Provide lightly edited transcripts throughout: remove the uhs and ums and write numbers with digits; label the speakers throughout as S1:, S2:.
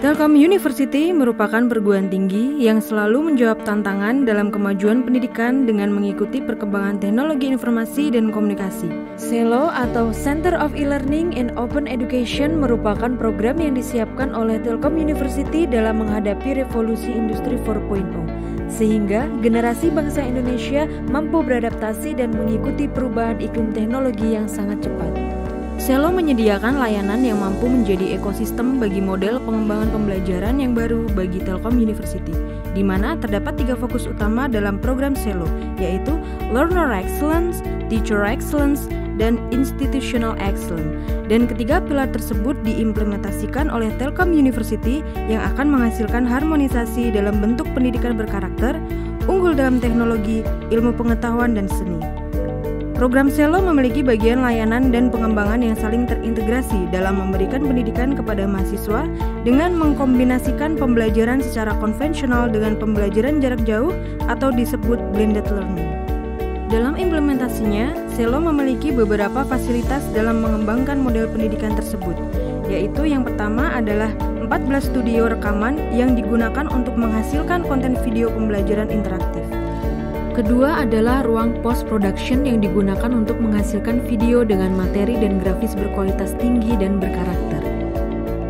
S1: Telkom University merupakan perguruan tinggi yang selalu menjawab tantangan dalam kemajuan pendidikan dengan mengikuti perkembangan teknologi informasi dan komunikasi. CELO atau Center of E-Learning and Open Education merupakan program yang disiapkan oleh Telkom University dalam menghadapi revolusi industri 4.0, sehingga generasi bangsa Indonesia mampu beradaptasi dan mengikuti perubahan iklim teknologi yang sangat cepat. CELO menyediakan layanan yang mampu menjadi ekosistem bagi model pengembangan pembelajaran yang baru bagi Telkom University, di mana terdapat 3 fokus utama dalam program CELO, yaitu Learner Excellence, Teacher Excellence, dan Institutional Excellence. Dan ketiga pilar tersebut diimplementasikan oleh Telkom University yang akan menghasilkan harmonisasi dalam bentuk pendidikan berkarakter, unggul dalam teknologi, ilmu pengetahuan, dan seni. Program CELO memiliki bagian layanan dan pengembangan yang saling terintegrasi dalam memberikan pendidikan kepada mahasiswa dengan mengkombinasikan pembelajaran secara konvensional dengan pembelajaran jarak jauh atau disebut blended learning. Dalam implementasinya, CELO memiliki beberapa fasilitas dalam mengembangkan model pendidikan tersebut, yaitu yang pertama adalah 14 studio rekaman yang digunakan untuk menghasilkan konten video pembelajaran interaktif. Kedua adalah ruang post-production yang digunakan untuk menghasilkan video dengan materi dan grafis berkualitas tinggi dan berkarakter.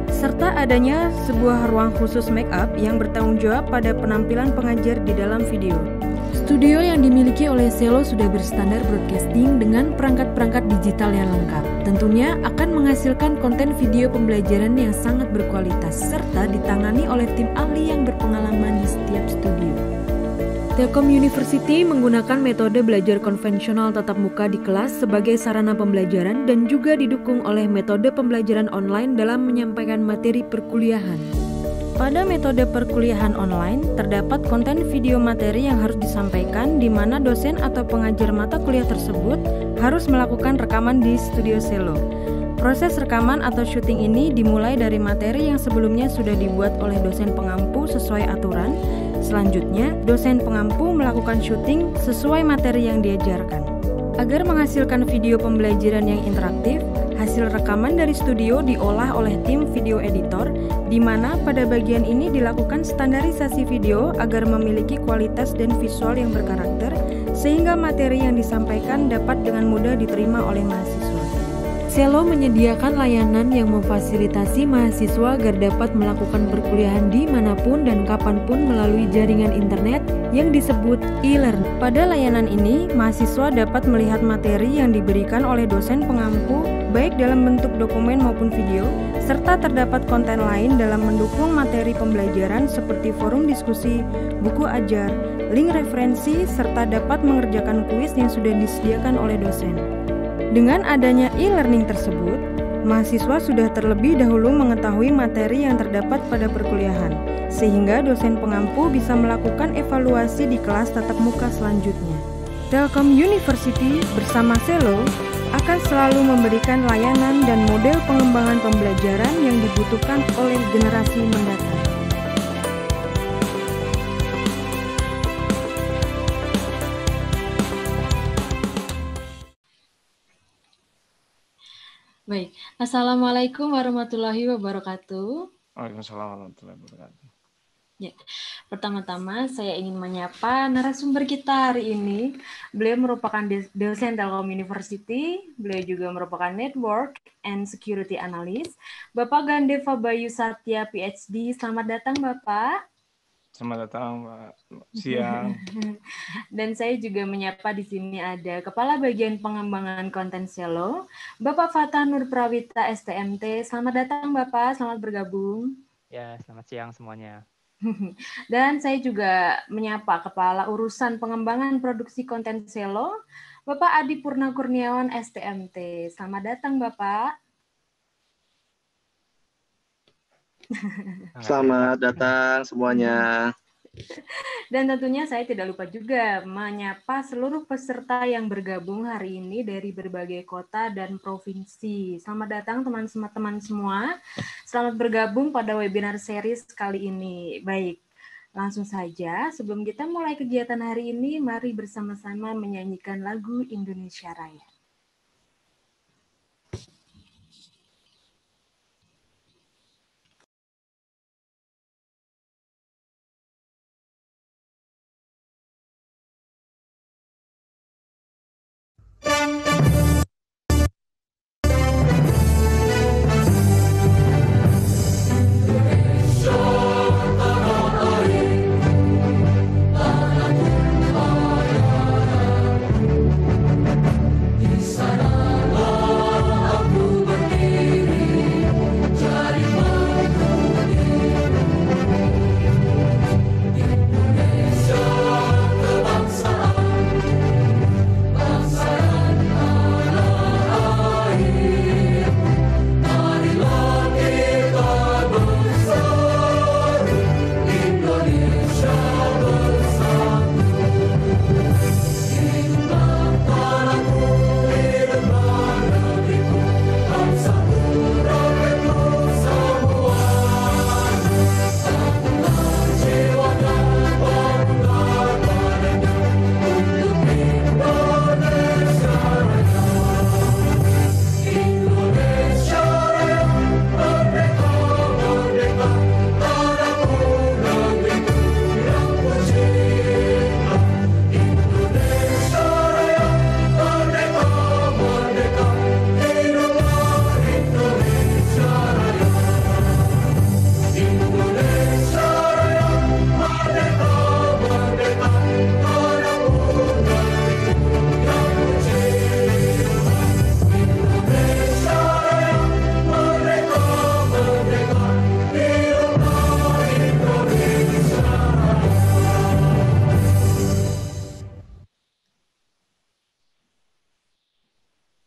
S1: Serta adanya sebuah ruang khusus make-up yang bertanggung jawab pada penampilan pengajar di dalam video. Studio yang dimiliki oleh CELO sudah berstandar broadcasting dengan perangkat-perangkat digital yang lengkap. Tentunya akan menghasilkan konten video pembelajaran yang sangat berkualitas, serta ditangani oleh tim ahli yang berpengalaman di setiap studio. Telkom University menggunakan metode belajar konvensional tatap muka di kelas sebagai sarana pembelajaran dan juga didukung oleh metode pembelajaran online dalam menyampaikan materi perkuliahan. Pada metode perkuliahan online, terdapat konten video materi yang harus disampaikan di mana dosen atau pengajar mata kuliah tersebut harus melakukan rekaman di studio CELO. Proses rekaman atau syuting ini dimulai dari materi yang sebelumnya sudah dibuat oleh dosen pengampu sesuai aturan. Selanjutnya, dosen pengampu melakukan syuting sesuai materi yang diajarkan. Agar menghasilkan video pembelajaran yang interaktif, hasil rekaman dari studio diolah oleh tim video editor, di mana pada bagian ini dilakukan standarisasi video agar memiliki kualitas dan visual yang berkarakter, sehingga materi yang disampaikan dapat dengan mudah diterima oleh mahasiswa. CELO menyediakan layanan yang memfasilitasi mahasiswa agar dapat melakukan perkuliahan dimanapun dan kapanpun melalui jaringan internet yang disebut e-learning. Pada layanan ini, mahasiswa dapat melihat materi yang diberikan oleh dosen pengampu baik dalam bentuk dokumen maupun video, serta terdapat konten lain dalam mendukung materi pembelajaran seperti forum diskusi, buku ajar, link referensi, serta dapat mengerjakan kuis yang sudah disediakan oleh dosen. Dengan adanya e-learning tersebut, mahasiswa sudah terlebih dahulu mengetahui materi yang terdapat pada perkuliahan, sehingga dosen pengampu bisa melakukan evaluasi di kelas tatap muka selanjutnya. Telkom University bersama CELO akan selalu memberikan layanan dan model pengembangan pembelajaran yang dibutuhkan oleh generasi mendatang.
S2: Baik, Assalamualaikum warahmatullahi wabarakatuh.
S3: Waalaikumsalam warahmatullahi wabarakatuh.
S2: Ya, pertama-tama saya ingin menyapa narasumber kita hari ini. Beliau merupakan dosen Telkom University, beliau juga merupakan Network and Security Analyst, Bapak Gandeva Bayu Satya PhD. Selamat datang Bapak.
S3: Selamat datang, Mbak. Siang.
S2: Dan saya juga menyapa di sini ada Kepala Bagian Pengembangan Konten CELO, Bapak Fatah Nur Prawita STMT. Selamat datang Bapak, selamat bergabung.
S4: Ya, selamat siang semuanya.
S2: Dan saya juga menyapa Kepala Urusan Pengembangan Produksi Konten CELO, Bapak Adi Purna Kurniawan STMT. Selamat datang Bapak.
S5: Selamat datang semuanya.
S2: Dan tentunya saya tidak lupa juga menyapa seluruh peserta yang bergabung hari ini dari berbagai kota dan provinsi. Selamat datang teman-teman semua. Selamat bergabung pada webinar series kali ini. Baik, langsung saja sebelum kita mulai kegiatan hari ini, mari bersama-sama menyanyikan lagu Indonesia Raya.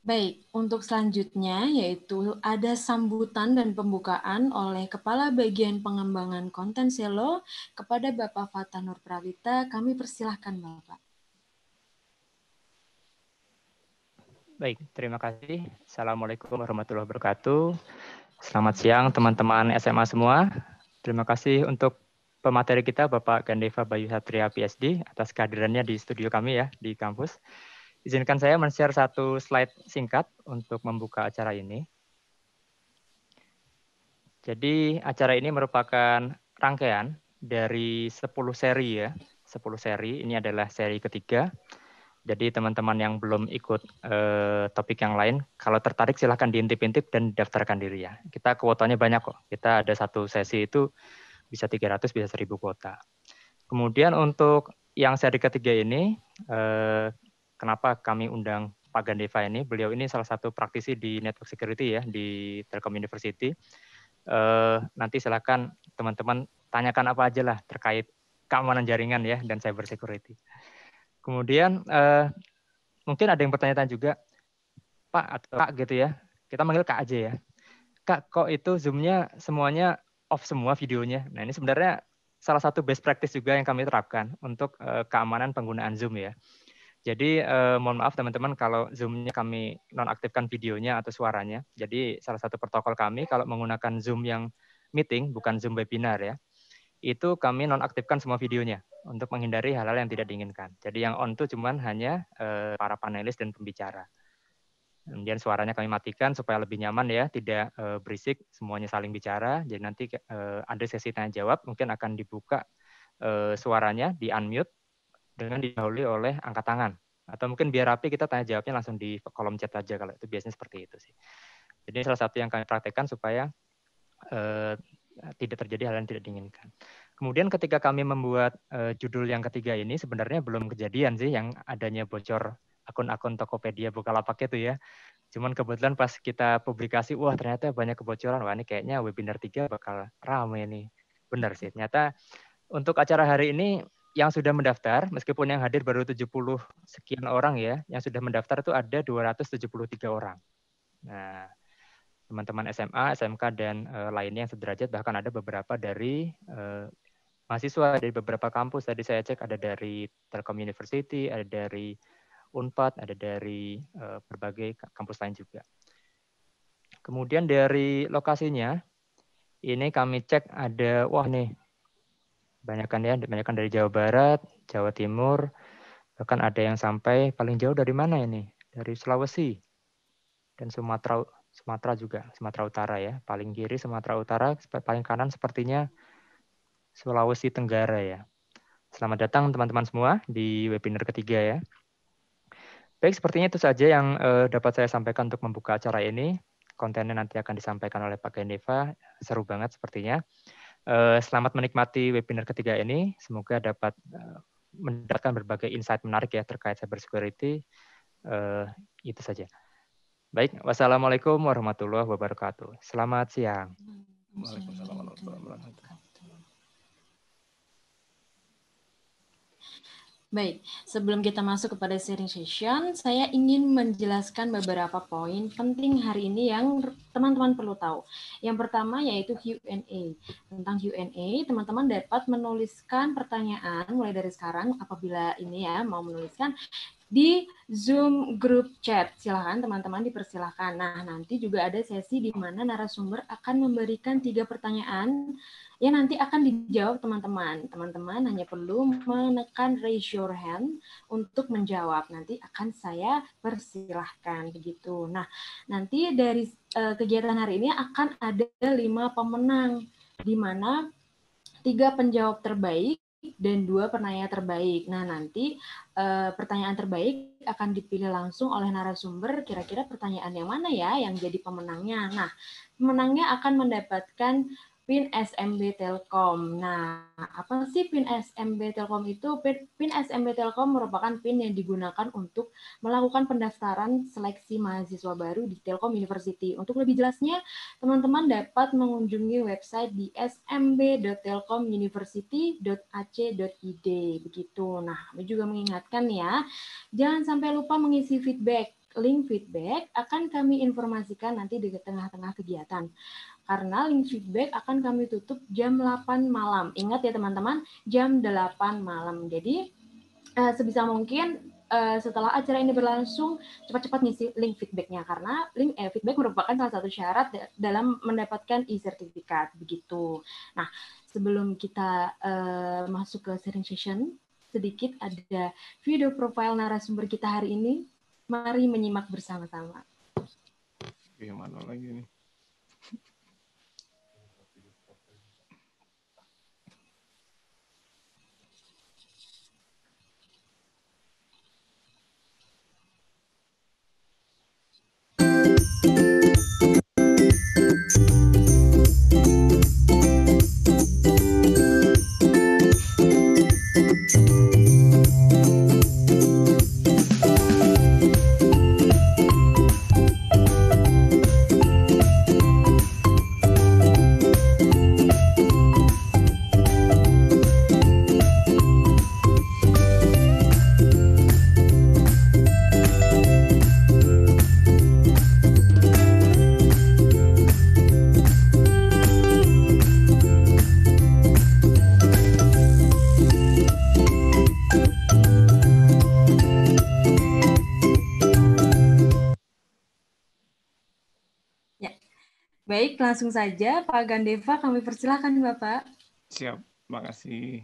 S2: Baik, untuk selanjutnya yaitu ada sambutan dan pembukaan oleh Kepala Bagian Pengembangan Konten Selo kepada Bapak Fatah Nur Prawita. Kami persilahkan Bapak.
S4: Baik, terima kasih. Assalamualaikum warahmatullahi wabarakatuh. Selamat siang teman-teman SMA semua. Terima kasih untuk pemateri kita Bapak Gandeva Bayu Satria PSD atas kehadirannya di studio kami ya di kampus. Izinkan saya men-share satu slide singkat untuk membuka acara ini. Jadi acara ini merupakan rangkaian dari 10 seri ya. 10 seri, ini adalah seri ketiga. Jadi teman-teman yang belum ikut topik yang lain, kalau tertarik silahkan diintip-intip dan daftarkan diri ya. Kita kuotanya banyak kok. Kita ada satu sesi itu bisa 300, bisa 1000 kuota. Kemudian untuk yang seri ketiga ini, kenapa kami undang Pak Gandeva ini? Beliau ini salah satu praktisi di network security ya di Telkom University. Nanti silakan teman-teman tanyakan apa aja lah terkait keamanan jaringan ya dan cyber security. Kemudian mungkin ada yang bertanya-tanya juga, Pak atau Kak gitu ya, kita manggil Kak aja ya. Kak, kok itu Zoom-nya semuanya off semua videonya? Nah ini sebenarnya salah satu best practice juga yang kami terapkan untuk keamanan penggunaan Zoom ya. Jadi mohon maaf teman-teman kalau Zoom-nya kami nonaktifkan videonya atau suaranya. Jadi salah satu protokol kami kalau menggunakan Zoom yang meeting, bukan Zoom webinar ya, itu kami nonaktifkan semua videonya untuk menghindari hal-hal yang tidak diinginkan. Jadi yang on itu cuman hanya para panelis dan pembicara. Kemudian suaranya kami matikan supaya lebih nyaman ya, tidak berisik, semuanya saling bicara. Jadi nanti ada sesi tanya jawab, mungkin akan dibuka suaranya, di unmute dengan didahului oleh angkat tangan. Atau mungkin biar rapi kita tanya jawabnya langsung di kolom chat aja, kalau itu biasanya seperti itu sih. Jadi salah satu yang kami praktekkan supaya tidak terjadi hal yang tidak diinginkan. Kemudian ketika kami membuat judul yang ketiga ini sebenarnya belum kejadian sih yang adanya bocor akun-akun Tokopedia Bukalapak itu ya. Cuman kebetulan pas kita publikasi, wah ternyata banyak kebocoran. Wah ini kayaknya webinar 3 bakal rame nih. Benar sih, ternyata untuk acara hari ini yang sudah mendaftar, meskipun yang hadir baru 70 sekian orang ya, yang sudah mendaftar itu ada 273 orang. Nah, teman-teman SMA, SMK, dan lainnya yang sederajat, bahkan ada beberapa dari mahasiswa dari beberapa kampus. Tadi saya cek ada dari Telkom University, ada dari Unpad, ada dari berbagai kampus lain juga. Kemudian dari lokasinya, ini kami cek ada, wah nih, banyakan dari Jawa Barat, Jawa Timur, bahkan ada yang sampai paling jauh dari mana ini? Dari Sulawesi dan Sumatera juga, Sumatera Utara ya. Paling kiri Sumatera Utara, paling kanan sepertinya Sulawesi Tenggara ya. Selamat datang teman-teman semua di webinar ketiga ya. Baik, sepertinya itu saja yang dapat saya sampaikan untuk membuka acara ini. Kontennya nanti akan disampaikan oleh Pak Gandeva. Seru banget sepertinya. Selamat menikmati webinar ketiga ini. Semoga dapat mendapatkan berbagai insight menarik ya terkait cyber security. Itu saja. Baik, wassalamualaikum warahmatullahi wabarakatuh. Selamat siang.
S3: Waalaikumsalam warahmatullahi wabarakatuh.
S2: Baik, sebelum kita masuk kepada sharing session, saya ingin menjelaskan beberapa poin penting hari ini yang teman-teman perlu tahu. Yang pertama yaitu Q&A. Tentang Q&A, teman-teman dapat menuliskan pertanyaan mulai dari sekarang apabila ini ya mau menuliskan di Zoom group chat. Silahkan teman-teman dipersilahkan. Nah, nanti juga ada sesi di mana narasumber akan memberikan 3 pertanyaan yang nanti akan dijawab teman-teman. Teman-teman hanya perlu menekan raise your hand untuk menjawab. Nanti akan saya persilahkan begitu. Nah, nanti dari kegiatan hari ini akan ada 5 pemenang, di mana 3 penjawab terbaik dan 2 penanya terbaik. Nah, nanti pertanyaan terbaik akan dipilih langsung oleh narasumber. Kira-kira pertanyaan yang mana ya yang jadi pemenangnya? Nah, pemenangnya akan mendapatkan PIN SMB Telkom. Nah, apa sih PIN SMB Telkom itu? PIN SMB Telkom merupakan PIN yang digunakan untuk melakukan pendaftaran seleksi mahasiswa baru di Telkom University. Untuk lebih jelasnya, teman-teman dapat mengunjungi website di smb.telkomuniversity.ac.id begitu. Nah, kami juga mengingatkan ya, jangan sampai lupa mengisi feedback link feedback akan kami informasikan nanti di tengah-tengah kegiatan. Karena link feedback akan kami tutup jam 8 malam. Ingat ya teman-teman, jam 8 malam. Jadi sebisa mungkin setelah acara ini berlangsung, cepat-cepat ngisi link feedback-nya. Karena link feedback merupakan salah satu syarat dalam mendapatkan e-sertifikat. Begitu. Nah, sebelum kita masuk ke sharing session, sedikit ada video profile narasumber kita hari ini. Mari menyimak bersama-sama.
S3: Oke, mana lagi nih?
S2: Baik, langsung saja Pak Gandeva, kami persilahkan Bapak.
S3: Siap, makasih.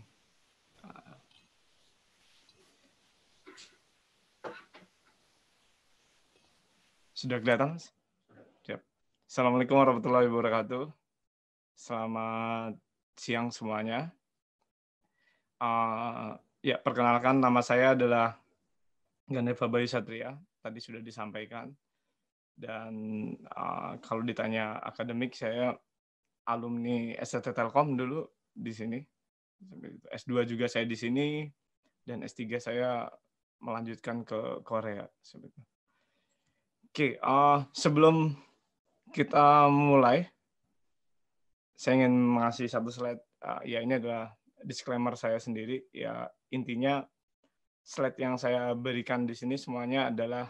S3: Sudah kelihatan? Siap. Assalamualaikum warahmatullahi wabarakatuh. Selamat siang semuanya. Ya, perkenalkan nama saya adalah Gandeva Bayu Satria. Tadi sudah disampaikan. Dan kalau ditanya akademik, saya alumni STT Telkom dulu di sini. S2 juga saya di sini, dan S3 saya melanjutkan ke Korea. Oke, sebelum kita mulai, saya ingin mengasih satu slide. Ya, ini adalah disclaimer saya sendiri. Ya, intinya slide yang saya berikan di sini semuanya adalah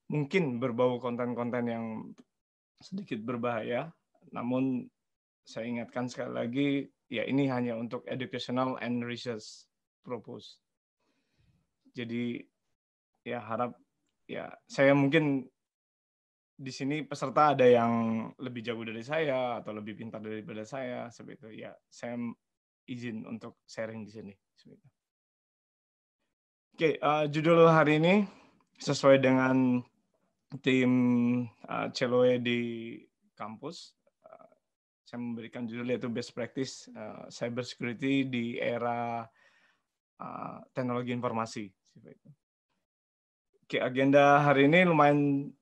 S3: mungkin berbau konten-konten yang sedikit berbahaya, namun saya ingatkan sekali lagi, ya ini hanya untuk educational and research purpose. Jadi ya harap, ya saya mungkin di sini peserta ada yang lebih jago dari saya atau lebih pintar daripada saya, seperti itu. Ya saya izin untuk sharing di sini. Oke, judul hari ini sesuai dengan tim Celoe di kampus, saya memberikan judul yaitu Best Practice Cybersecurity di era teknologi informasi. Oke, agenda hari ini lumayan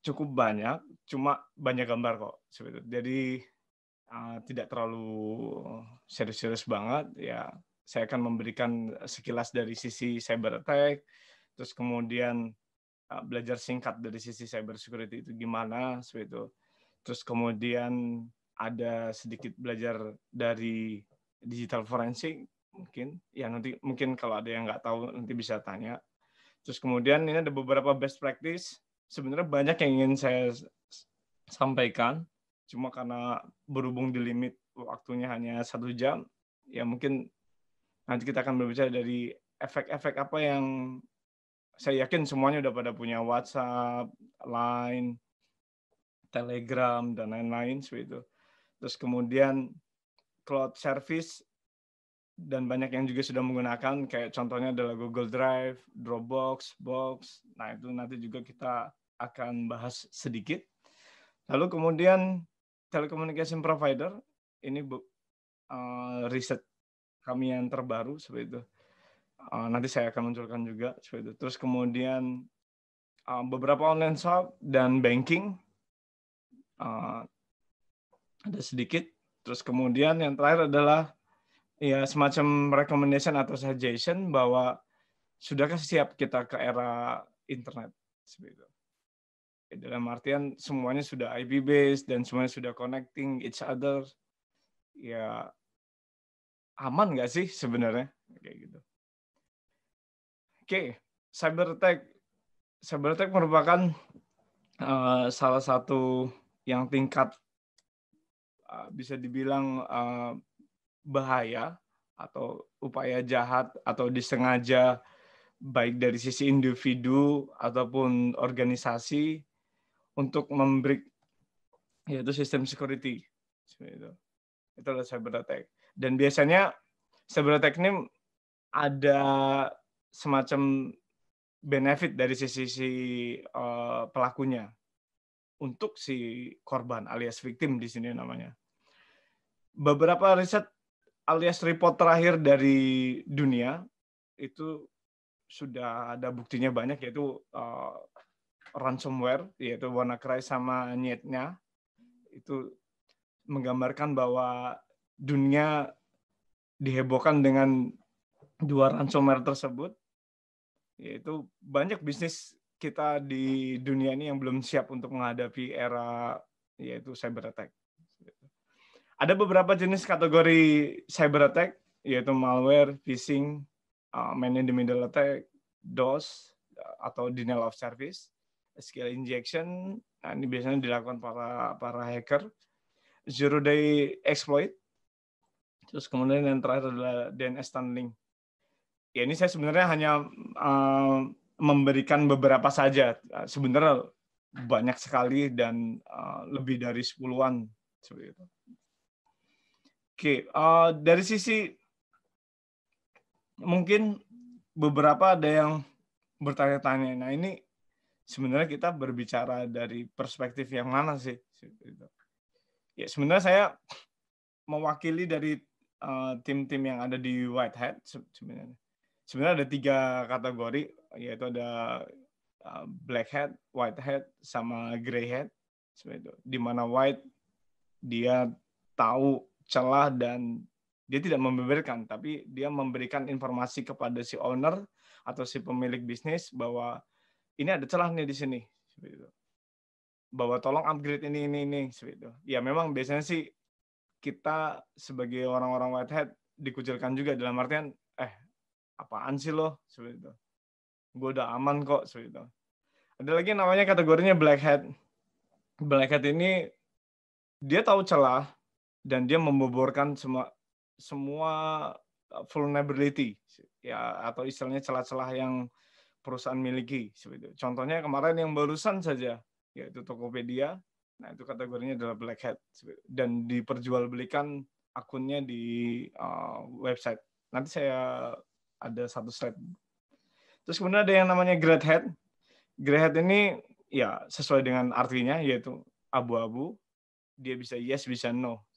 S3: cukup banyak, cuma banyak gambar kok. Jadi tidak terlalu serius-serius banget. Ya, saya akan memberikan sekilas dari sisi cyber attack, terus kemudian belajar singkat dari sisi cyber security itu gimana, seperti itu. Terus kemudian ada sedikit belajar dari digital forensik, mungkin. Ya nanti mungkin kalau ada yang nggak tahu nanti bisa tanya. Terus kemudian ini ada beberapa best practice. Sebenarnya banyak yang ingin saya sampaikan, cuma karena berhubung di limit waktunya hanya 1 jam, ya mungkin nanti kita akan berbicara dari efek-efek apa yang saya yakin semuanya udah pada punya WhatsApp, Line, Telegram, dan lain-lain seperti itu. Terus kemudian cloud service, dan banyak yang juga sudah menggunakan, kayak contohnya adalah Google Drive, Dropbox, Box. Nah itu nanti juga kita akan bahas sedikit. Lalu kemudian telecommunication provider, ini riset kami yang terbaru seperti itu. Nanti saya akan munculkan juga seperti itu. Terus kemudian beberapa online shop dan banking ada sedikit. Terus kemudian yang terakhir adalah ya semacam recommendation atau suggestion bahwa sudahkah siap kita ke era internet seperti itu. Dalam artian semuanya sudah IP based dan semuanya sudah connecting each other. Ya aman nggak sih sebenarnya kayak gitu. Oke, cyber attack cyber attack merupakan salah satu yang tingkat bisa dibilang bahaya atau upaya jahat atau disengaja baik dari sisi individu ataupun organisasi untuk membreak yaitu sistem security. Itu adalah cyber attack. Dan biasanya cyber attack ini ada semacam benefit dari sisi pelakunya untuk si korban alias victim di sini namanya. Beberapa riset alias report terakhir dari dunia itu sudah ada buktinya banyak, yaitu ransomware, yaitu WannaCry sama Nyetnya. Itu menggambarkan bahwa dunia dihebohkan dengan dua ransomware tersebut, yaitu banyak bisnis kita di dunia ini yang belum siap untuk menghadapi era yaitu cyber attack. Ada beberapa jenis kategori cyber attack, yaitu malware, phishing, man in the middle attack, DOS atau denial of service, SQL injection. Nah, ini biasanya dilakukan para hacker, zero day exploit. Terus kemudian yang terakhir adalah DNS tunneling. Ya, ini saya sebenarnya hanya memberikan beberapa saja. Sebenarnya banyak sekali dan lebih dari 10-an seperti itu. Oke, dari sisi mungkin beberapa ada yang bertanya-tanya. Nah, ini sebenarnya kita berbicara dari perspektif yang mana sih? Ya, sebenarnya saya mewakili dari tim-tim yang ada di White Hat sebenarnya. Sebenarnya ada 3 kategori, yaitu ada black hat, white hat, sama gray hat. Di mana white dia tahu celah dan dia tidak membeberkan, tapi dia memberikan informasi kepada si owner atau si pemilik bisnis bahwa ini ada celah nih di sini, bahwa tolong upgrade ini. Ya memang biasanya sih kita sebagai orang-orang white hat dikucilkan juga dalam artian apaan sih lo, seperti itu. Gue udah aman kok, seperti itu. Ada lagi namanya kategorinya black hat. Black hat ini dia tahu celah dan dia memboborkan semua vulnerability, ya, atau istilahnya celah-celah yang perusahaan miliki, seperti itu. Contohnya kemarin yang barusan saja, yaitu Tokopedia. Nah, itu kategorinya adalah black hat dan diperjualbelikan akunnya di website. Nanti saya ada satu slide. Terus kemudian ada yang namanya gray hat. Gray hat ini ya sesuai dengan artinya, yaitu abu-abu. Dia bisa yes, bisa no.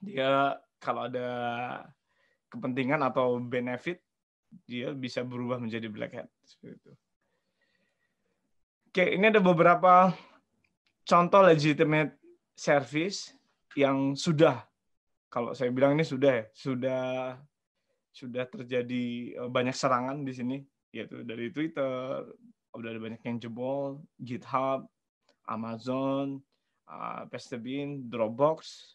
S3: Dia kalau ada kepentingan atau benefit, dia bisa berubah menjadi black hat. Seperti itu. Oke, ini ada beberapa contoh legitimate service yang sudah, kalau saya bilang ini sudah terjadi banyak serangan di sini, yaitu dari Twitter, udah ada banyak yang jebol, GitHub, Amazon, Pastebin, Dropbox,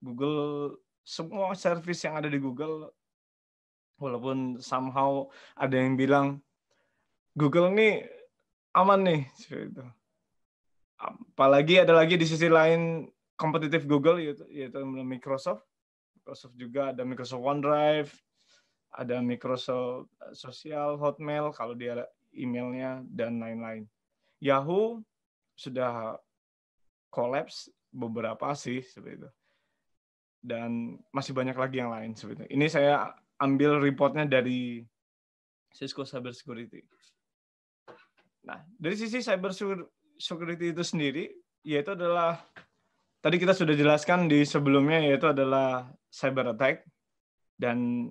S3: Google, semua service yang ada di Google, walaupun somehow ada yang bilang Google ini aman nih, seperti itu. Apalagi ada lagi di sisi lain kompetitif Google, yaitu Microsoft. Microsoft juga ada Microsoft OneDrive, ada Microsoft Social, Hotmail kalau dia emailnya, dan lain-lain. Yahoo sudah collapse beberapa sih seperti itu. Dan masih banyak lagi yang lain seperti itu. Ini saya ambil reportnya dari Cisco Cybersecurity. Nah, dari sisi cybersecurity itu sendiri, yaitu adalah tadi kita sudah jelaskan di sebelumnya, yaitu adalah cyber attack. Dan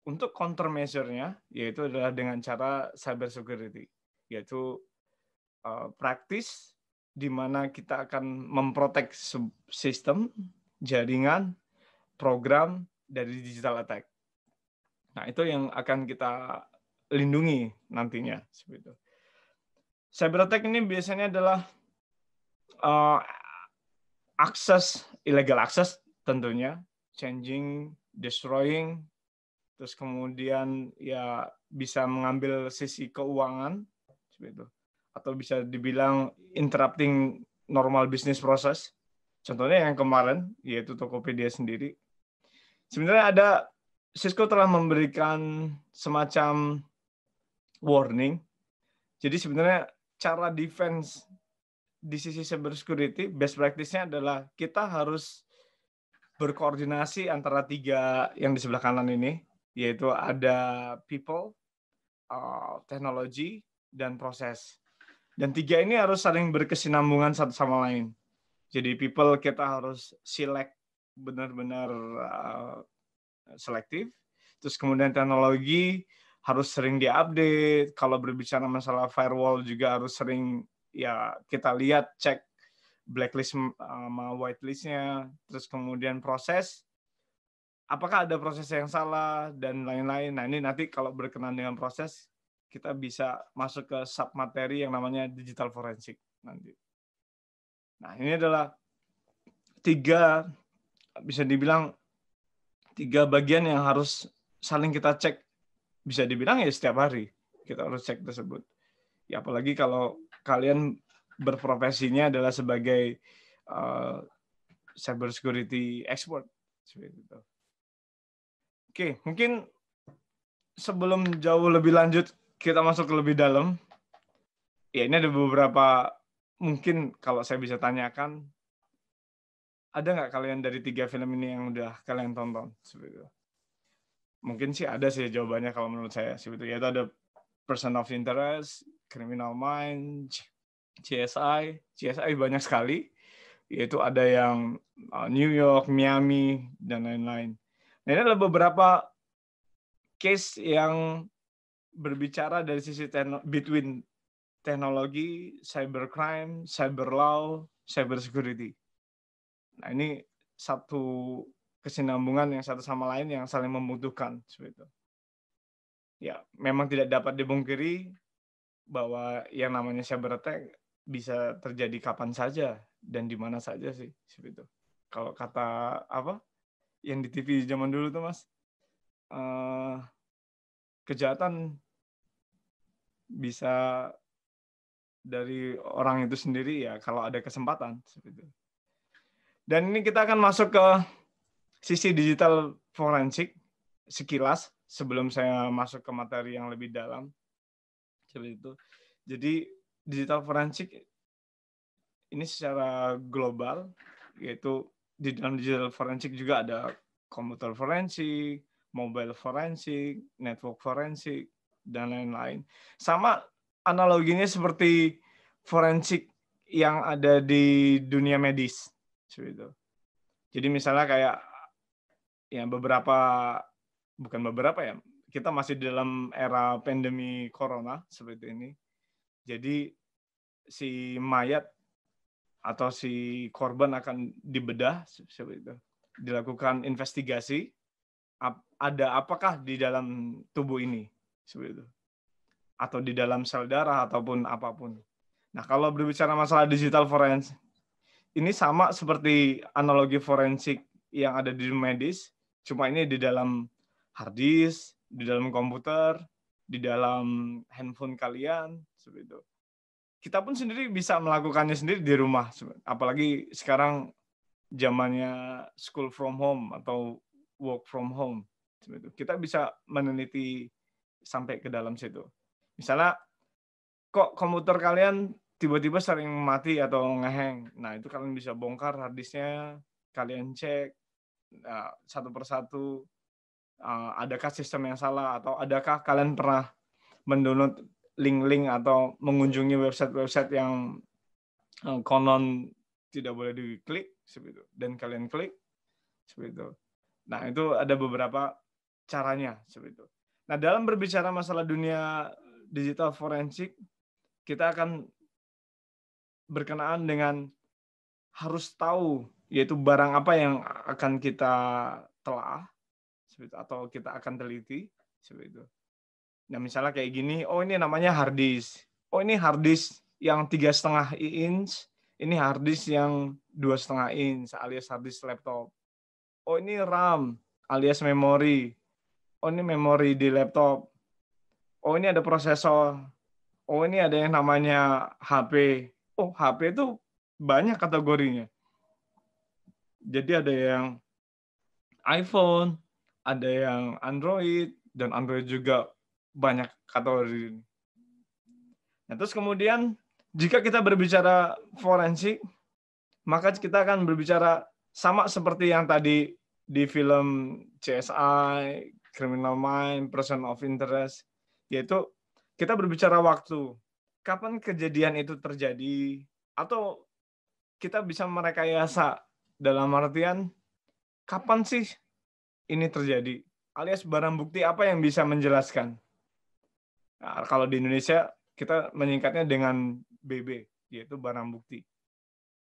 S3: untuk countermeasure-nya, yaitu adalah dengan cara cybersecurity, yaitu praktis di mana kita akan memprotek sistem, jaringan, program dari digital attack. Nah, itu yang akan kita lindungi nantinya. Seperti itu. Cyber attack ini biasanya adalah illegal access tentunya, changing, destroying, terus kemudian ya bisa mengambil sisi keuangan, seperti itu. atau bisa dibilang interrupting normal business process. Contohnya yang kemarin, yaitu Tokopedia sendiri. Sebenarnya Cisco telah memberikan semacam warning. Jadi sebenarnya cara defense di sisi cybersecurity, best practice-nya adalah kita harus berkoordinasi antara 3 yang di sebelah kanan ini, yaitu ada people, teknologi, dan proses. Dan 3 ini harus saling berkesinambungan satu sama lain. Jadi people kita harus select benar-benar selektif. Terus kemudian teknologi harus sering diupdate. Kalau berbicara masalah firewall juga harus sering ya kita lihat cek blacklist sama whitelist-nya. Terus kemudian proses, apakah ada proses yang salah dan lain-lain. Nah ini nanti kalau berkenan dengan proses kita bisa masuk ke submateri yang namanya digital forensik nanti. Nah ini adalah 3 bisa dibilang 3 bagian yang harus saling kita cek. Bisa dibilang ya setiap hari kita harus cek tersebut. Ya apalagi kalau kalian berprofesinya adalah sebagai cyber security expert. Oke, mungkin sebelum jauh lebih lanjut kita masuk ke lebih dalam. Ya ini ada beberapa mungkin kalau saya bisa tanyakan, ada nggak kalian dari 3 film ini yang udah kalian tonton? Mungkin sih ada sih jawabannya kalau menurut saya. Yaitu ada Person of Interest, Criminal Minds, CSI banyak sekali. Yaitu ada yang New York, Miami, dan lain-lain. Nah ini adalah beberapa case yang berbicara dari sisi between teknologi, cybercrime, cyber law, cyber security. Nah ini satu kesinambungan yang satu sama lain yang saling membutuhkan. Ya, memang tidak dapat dibungkiri bahwa yang namanya cyber attack bisa terjadi kapan saja dan di mana saja sih. Kalau kata yang di TV zaman dulu tuh Mas, kejahatan bisa dari orang itu sendiri ya kalau ada kesempatan. Dan ini kita akan masuk ke sisi digital forensik sekilas sebelum saya masuk ke materi yang lebih dalam. Jadi digital forensik ini secara global, yaitu di dalam digital forensik juga ada computer forensik, mobile forensik, network forensik, dan lain-lain. Sama analoginya seperti forensik yang ada di dunia medis. Jadi misalnya kayak ya kita masih dalam era pandemi corona seperti ini. Jadi si mayat atau si korban akan dibedah seperti itu. Dilakukan investigasi ada apakah di dalam tubuh ini seperti itu. Atau di dalam sel darah ataupun apapun. Nah, kalau berbicara masalah digital forensik ini sama seperti analogi forensik yang ada di medis, cuma ini di dalam hard disk, di dalam komputer, di dalam handphone kalian, seperti itu. Kita pun sendiri bisa melakukannya sendiri di rumah, apalagi sekarang zamannya school from home atau work from home. Seperti itu. Kita bisa meneliti sampai ke dalam situ. Misalnya, kok komputer kalian tiba-tiba sering mati atau ngehang. Nah, itu kalian bisa bongkar hard disknya, kalian cek satu persatu, adakah sistem yang salah, atau adakah kalian pernah mendownload link-link atau mengunjungi website-website yang konon tidak boleh diklik, seperti itu, dan kalian klik, seperti itu. Nah, itu ada beberapa caranya, seperti itu. Nah, dalam berbicara masalah dunia digital forensik, kita akan berkenaan dengan harus tahu yaitu barang apa yang akan kita telah atau kita akan teliti seperti itu. Nah misalnya kayak gini, oh ini namanya hard disk, oh ini hard disk yang 3,5 inch, ini hard disk yang 2,5 inch alias hard disk laptop. Oh ini RAM alias memori, oh ini memori di laptop, oh ini ada prosesor, oh ini ada yang namanya HP. Oh, HP itu banyak kategorinya. Jadi ada yang iPhone, ada yang Android, dan Android juga banyak kategori. Nah, terus kemudian jika kita berbicara forensik, maka kita akan berbicara sama seperti yang tadi di film CSI, Criminal Minds, Person of Interest, yaitu kita berbicara waktu. Kapan kejadian itu terjadi, atau kita bisa merekayasa dalam artian kapan sih ini terjadi, alias barang bukti apa yang bisa menjelaskan. Nah, kalau di Indonesia kita menyingkatnya dengan BB, yaitu barang bukti.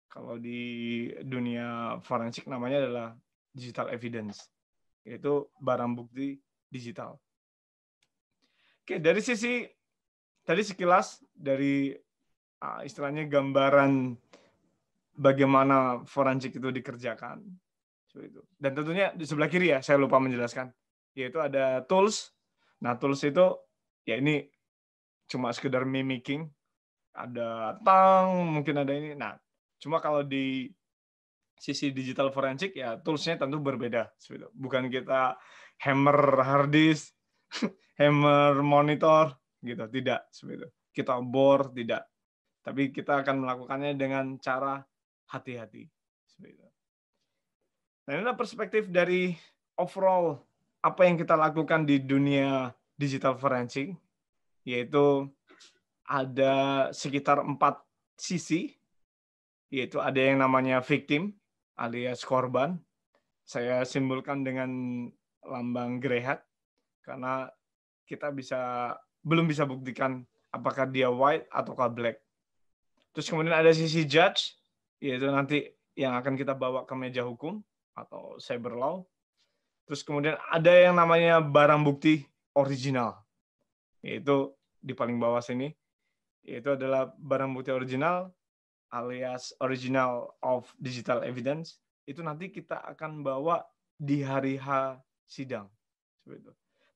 S3: Kalau di dunia forensik namanya adalah digital evidence, yaitu barang bukti digital. Oke, dari sisi tadi sekilas dari istilahnya gambaran bagaimana forensik itu dikerjakan. Dan tentunya di sebelah kiri ya, saya lupa menjelaskan, yaitu ada tools. Nah, tools itu ya ini cuma sekedar mimicking, ada mungkin ada ini. Nah, cuma kalau di sisi digital forensik ya toolsnya tentu berbeda. Bukan kita hammer hard disk, hammer monitor, gitu. Tidak, kita bore, tidak. Tapi kita akan melakukannya dengan cara hati-hati. Nah, inilah perspektif dari overall apa yang kita lakukan di dunia digital forensik, yaitu ada sekitar 4 sisi, yaitu ada yang namanya victim alias korban. Saya simbolkan dengan lambang grey hat karena kita belum bisa buktikan apakah dia white ataukah black. Terus kemudian ada sisi judge, yaitu nanti yang akan kita bawa ke meja hukum atau cyber law. Terus kemudian ada yang namanya barang bukti original, yaitu di paling bawah sini, yaitu adalah barang bukti original alias original of digital evidence. Itu nanti kita akan bawa di hari H sidang.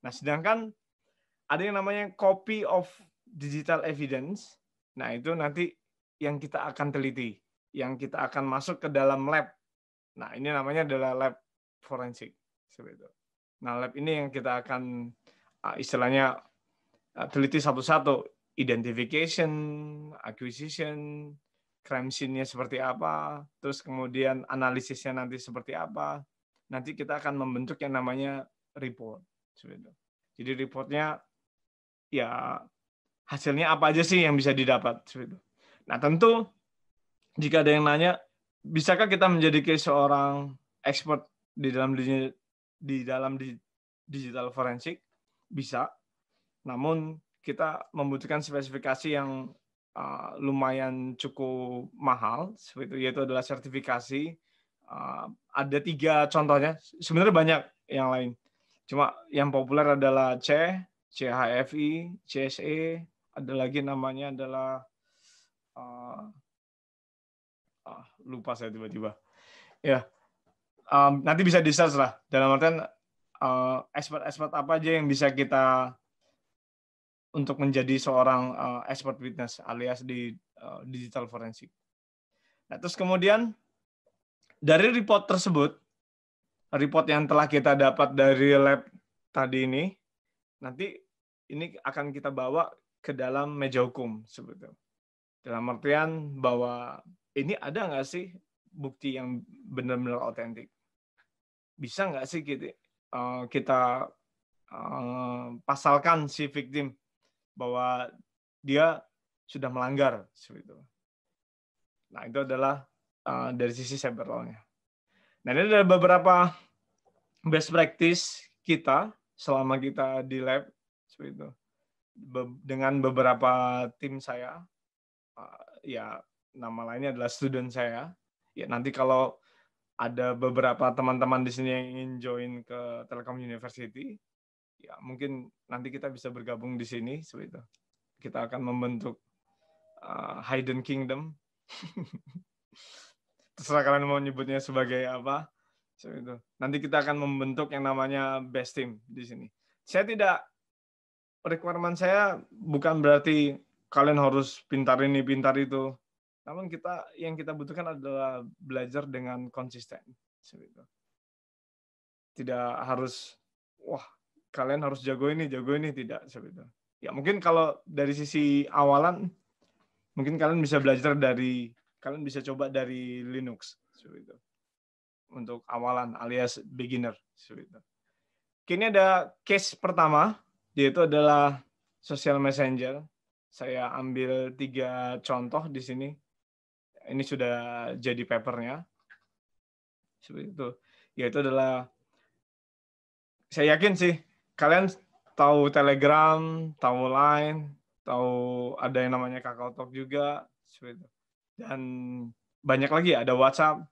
S3: Nah, sedangkan ada yang namanya copy of digital evidence. Nah, itu nanti yang kita akan teliti, yang kita akan masuk ke dalam lab. Nah, ini namanya adalah lab forensik. Nah, lab ini yang kita akan istilahnya teliti satu-satu. Identification, acquisition, crime scene-nya seperti apa, terus kemudian analisisnya nanti seperti apa. Nanti kita akan membentuk yang namanya report. Jadi reportnya ya hasilnya apa aja sih yang bisa didapat. Nah, tentu jika ada yang nanya, bisakah kita menjadi seorang expert di dalam digital forensik? Bisa. Namun kita membutuhkan spesifikasi yang lumayan cukup mahal, yaitu adalah sertifikasi. Ada 3 contohnya. Sebenarnya banyak yang lain. Cuma yang populer adalah CHFI, CSE. Ada lagi namanya adalah lupa saya tiba-tiba. Ya, nanti bisa di-search lah. Dalam artian expert apa aja yang bisa kita untuk menjadi seorang expert witness alias di digital forensik. Nah, terus kemudian dari report tersebut, report yang telah kita dapat dari lab tadi ini, nanti ini akan kita bawa ke dalam meja hukum sebetulnya. Dalam artian bahwa ini ada nggak sih bukti yang benar-benar otentik? Bisa nggak sih kita pasalkan si victim bahwa dia sudah melanggar seperti itu. Nah, itu adalah dari sisi cyber law-nya. Nah, ini adalah beberapa best practice kita selama kita di lab seperti itu. Dengan beberapa tim saya, ya nama lainnya adalah student saya. Ya, nanti kalau ada beberapa teman-teman di sini yang ingin join ke Telkom University, ya mungkin nanti kita bisa bergabung di sini seperti itu. Kita akan membentuk Hidden Kingdom. Terserah kalian mau nyebutnya sebagai apa. Seperti itu. Nanti kita akan membentuk yang namanya best team di sini. Requirement saya bukan berarti kalian harus pintar ini, pintar itu. Namun yang kita butuhkan adalah belajar dengan konsisten. Tidak harus, wah kalian harus jago ini, tidak. Ya mungkin kalau dari sisi awalan, mungkin kalian bisa kalian bisa coba dari Linux. Untuk awalan alias beginner. Kini ada case pertama, yaitu adalah social messenger. Saya ambil 3 contoh di sini. Ini sudah jadi papernya. Seperti itu. Yaitu adalah, saya yakin sih, kalian tahu Telegram, tahu Line, tahu ada yang namanya KakaoTalk juga. Seperti itu. Dan banyak lagi, ada WhatsApp.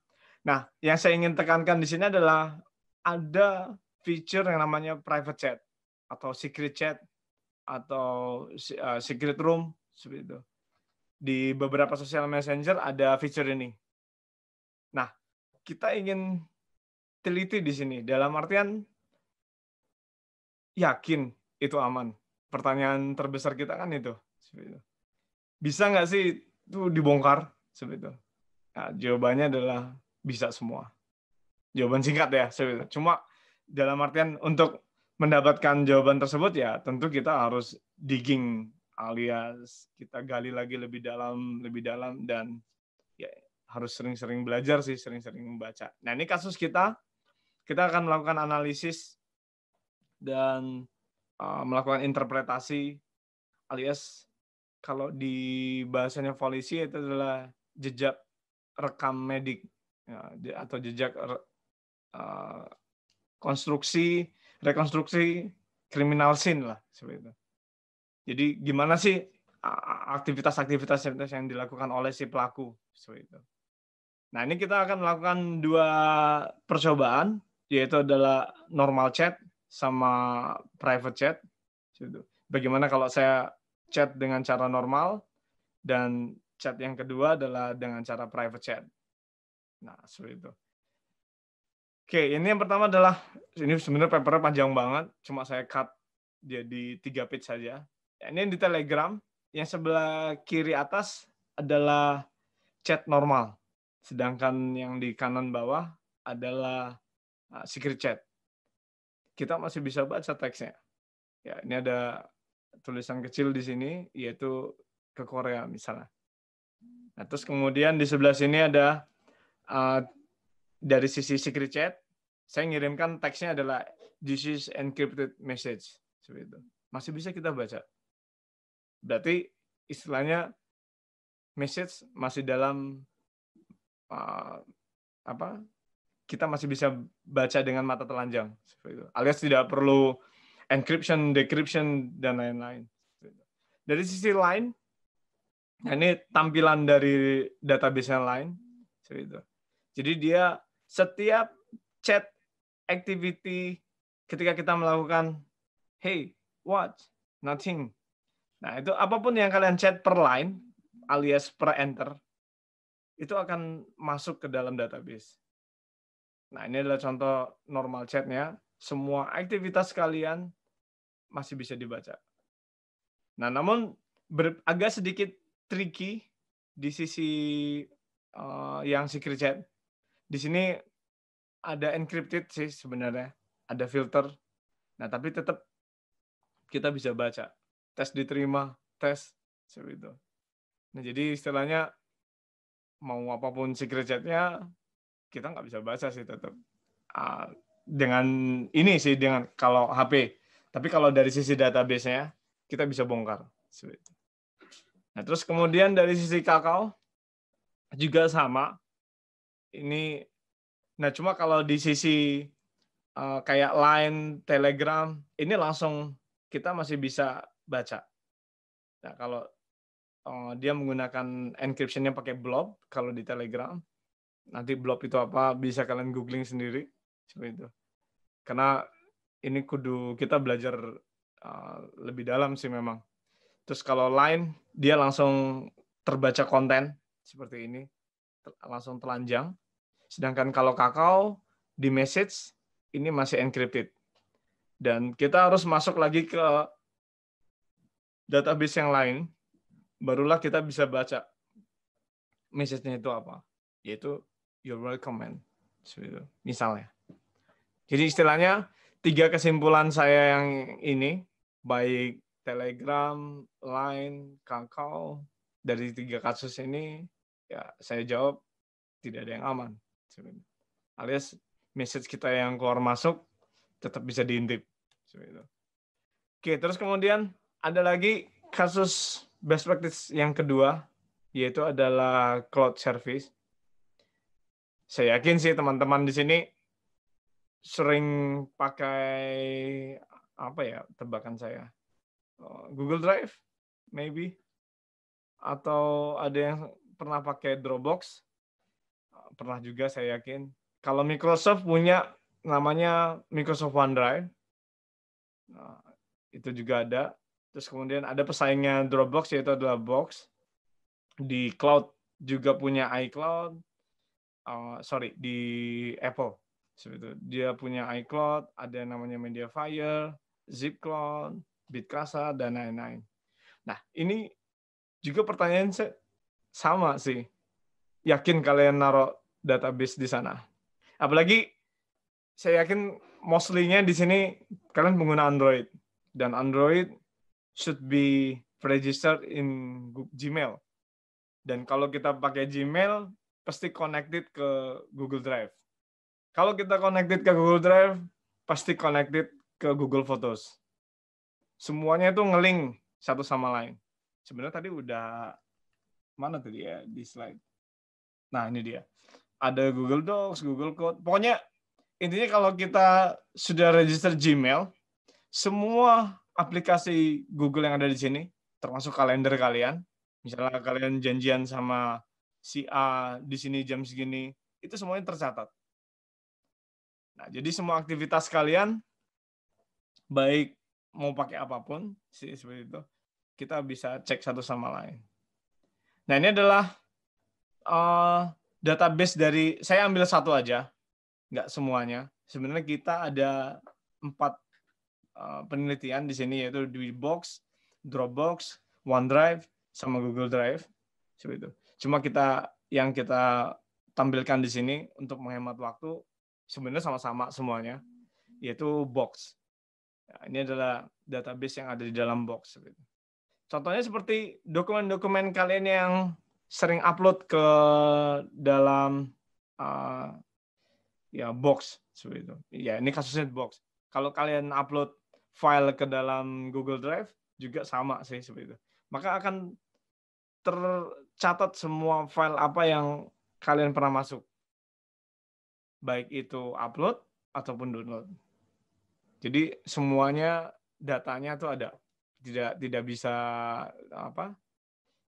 S3: Nah, yang saya ingin tekankan di sini adalah ada feature yang namanya private chat, atau secret chat, atau secret room, seperti itu. Di beberapa social messenger ada feature ini. Nah, kita ingin teliti di sini. Dalam artian, yakin itu aman. Pertanyaan terbesar kita kan itu. Bisa nggak sih itu dibongkar? Seperti itu. Nah, jawabannya adalah bisa semua. Jawaban singkat ya. Seperti itu. Cuma dalam artian untuk mendapatkan jawaban tersebut ya tentu kita harus digging, alias kita gali lagi lebih dalam dan ya harus sering-sering belajar sih, sering-sering membaca. Nah, ini kasus kita akan melakukan analisis dan melakukan interpretasi, alias kalau di bahasanya polisi itu adalah jejak rekam medik ya, atau jejak rekonstruksi kriminal scene lah seperti itu. Jadi gimana sih aktivitas-aktivitas yang dilakukan oleh si pelaku seperti itu. Nah, ini kita akan melakukan 2 percobaan, yaitu adalah normal chat sama private chat. Bagaimana kalau saya chat dengan cara normal dan chat yang kedua adalah dengan cara private chat. Nah, seperti itu. Oke, ini yang pertama adalah, ini sebenarnya papernya panjang banget, cuma saya cut jadi 3 page saja. Ini di Telegram, yang sebelah kiri atas adalah chat normal, sedangkan yang di kanan bawah adalah secret chat. Kita masih bisa baca teksnya. Ya, ini ada tulisan kecil di sini, yaitu ke Korea misalnya. Nah, terus kemudian di sebelah sini ada dari sisi secret chat, saya ngirimkan teksnya adalah this is encrypted message. Seperti itu. Masih bisa kita baca. Berarti istilahnya message masih dalam kita masih bisa baca dengan mata telanjang. Seperti itu. Alias tidak perlu encryption, decryption, dan lain-lain. Dari sisi lain, ini tampilan dari database yang lain. Seperti itu. Jadi dia setiap chat activity ketika kita melakukan hey, what, nothing. Nah, itu apapun yang kalian chat per line alias per enter itu akan masuk ke dalam database. Nah, ini adalah contoh normal chatnya. Semua aktivitas kalian masih bisa dibaca. Nah, namun agak sedikit tricky di sisi yang secret chat. Di sini ada encrypted sih sebenarnya, ada filter. Nah, tapi tetap kita bisa baca. Tes diterima, tes seperti itu. Nah, jadi istilahnya mau apapun secret chat-nya kita nggak bisa baca sih tetap. Dengan ini sih dengan kalau HP. Tapi kalau dari sisi database-nya kita bisa bongkar. Seperti itu. Nah, terus kemudian dari sisi Kakao juga sama. Nah, cuma kalau di sisi kayak Line, Telegram, ini langsung kita masih bisa baca. Nah, kalau dia menggunakan encryption-nya pakai blob, kalau di Telegram, nanti blob itu apa, bisa kalian googling sendiri. Seperti itu. Karena ini kudu kita belajar lebih dalam sih memang. Terus kalau Line, dia langsung terbaca konten, seperti ini. Langsung telanjang. Sedangkan kalau Kakao di message ini masih encrypted. Dan kita harus masuk lagi ke database yang lain, barulah kita bisa baca message-nya itu apa, yaitu you're welcome man, misalnya. Jadi istilahnya 3 kesimpulan saya yang ini, baik Telegram, Line, Kakao, dari 3 kasus ini, ya saya jawab tidak ada yang aman. Alias message kita yang keluar masuk tetap bisa diintip. Oke, terus kemudian ada lagi kasus best practice yang kedua, yaitu adalah cloud service. Saya yakin sih teman-teman di sini sering pakai apa ya, tebakan saya, Google Drive, maybe, atau ada yang pernah pakai Dropbox, pernah juga saya yakin. Kalau Microsoft punya namanya Microsoft OneDrive, itu juga ada. Terus kemudian ada pesaingnya Dropbox, yaitu adalah Box. Di cloud juga punya iCloud, di Apple. Dia punya iCloud, ada yang namanya Mediafire, Zipcloud, Bitcasa, dan lain-lain. Nah, ini juga pertanyaan sama sih. Yakin kalian naruh database di sana? Apalagi saya yakin mostly-nya di sini kalian pengguna Android. Dan Android should be registered in Gmail. Dan kalau kita pakai Gmail, pasti connected ke Google Drive. Kalau kita connected ke Google Drive, pasti connected ke Google Photos. Semuanya itu nge-link satu sama lain. Sebenarnya tadi udah, mana tadi ya di slide? Nah, ini dia. Ada Google Docs, Google Code. Pokoknya, intinya kalau kita sudah register Gmail, semua aplikasi Google yang ada di sini, termasuk kalender kalian, misalnya kalian janjian sama si A di sini jam segini, itu semuanya tercatat. Nah, jadi semua aktivitas kalian, baik mau pakai apapun, seperti itu, kita bisa cek satu sama lain. Nah, ini adalah database dari, saya ambil satu aja, nggak semuanya. Sebenarnya kita ada 4 penelitian di sini, yaitu di Box, Dropbox, OneDrive, sama Google Drive. Seperti itu. Cuma yang kita tampilkan di sini untuk menghemat waktu, sebenarnya sama-sama semuanya, yaitu Box. Nah, ini adalah database yang ada di dalam Box. Contohnya seperti dokumen-dokumen kalian yang sering upload ke dalam Box. Seperti itu. Ya, ini kasusnya Box. Kalau kalian upload file ke dalam Google Drive, juga sama sih seperti itu. Maka akan tercatat semua file apa yang kalian pernah masuk. Baik itu upload ataupun download. Jadi semuanya datanya tuh ada, tidak bisa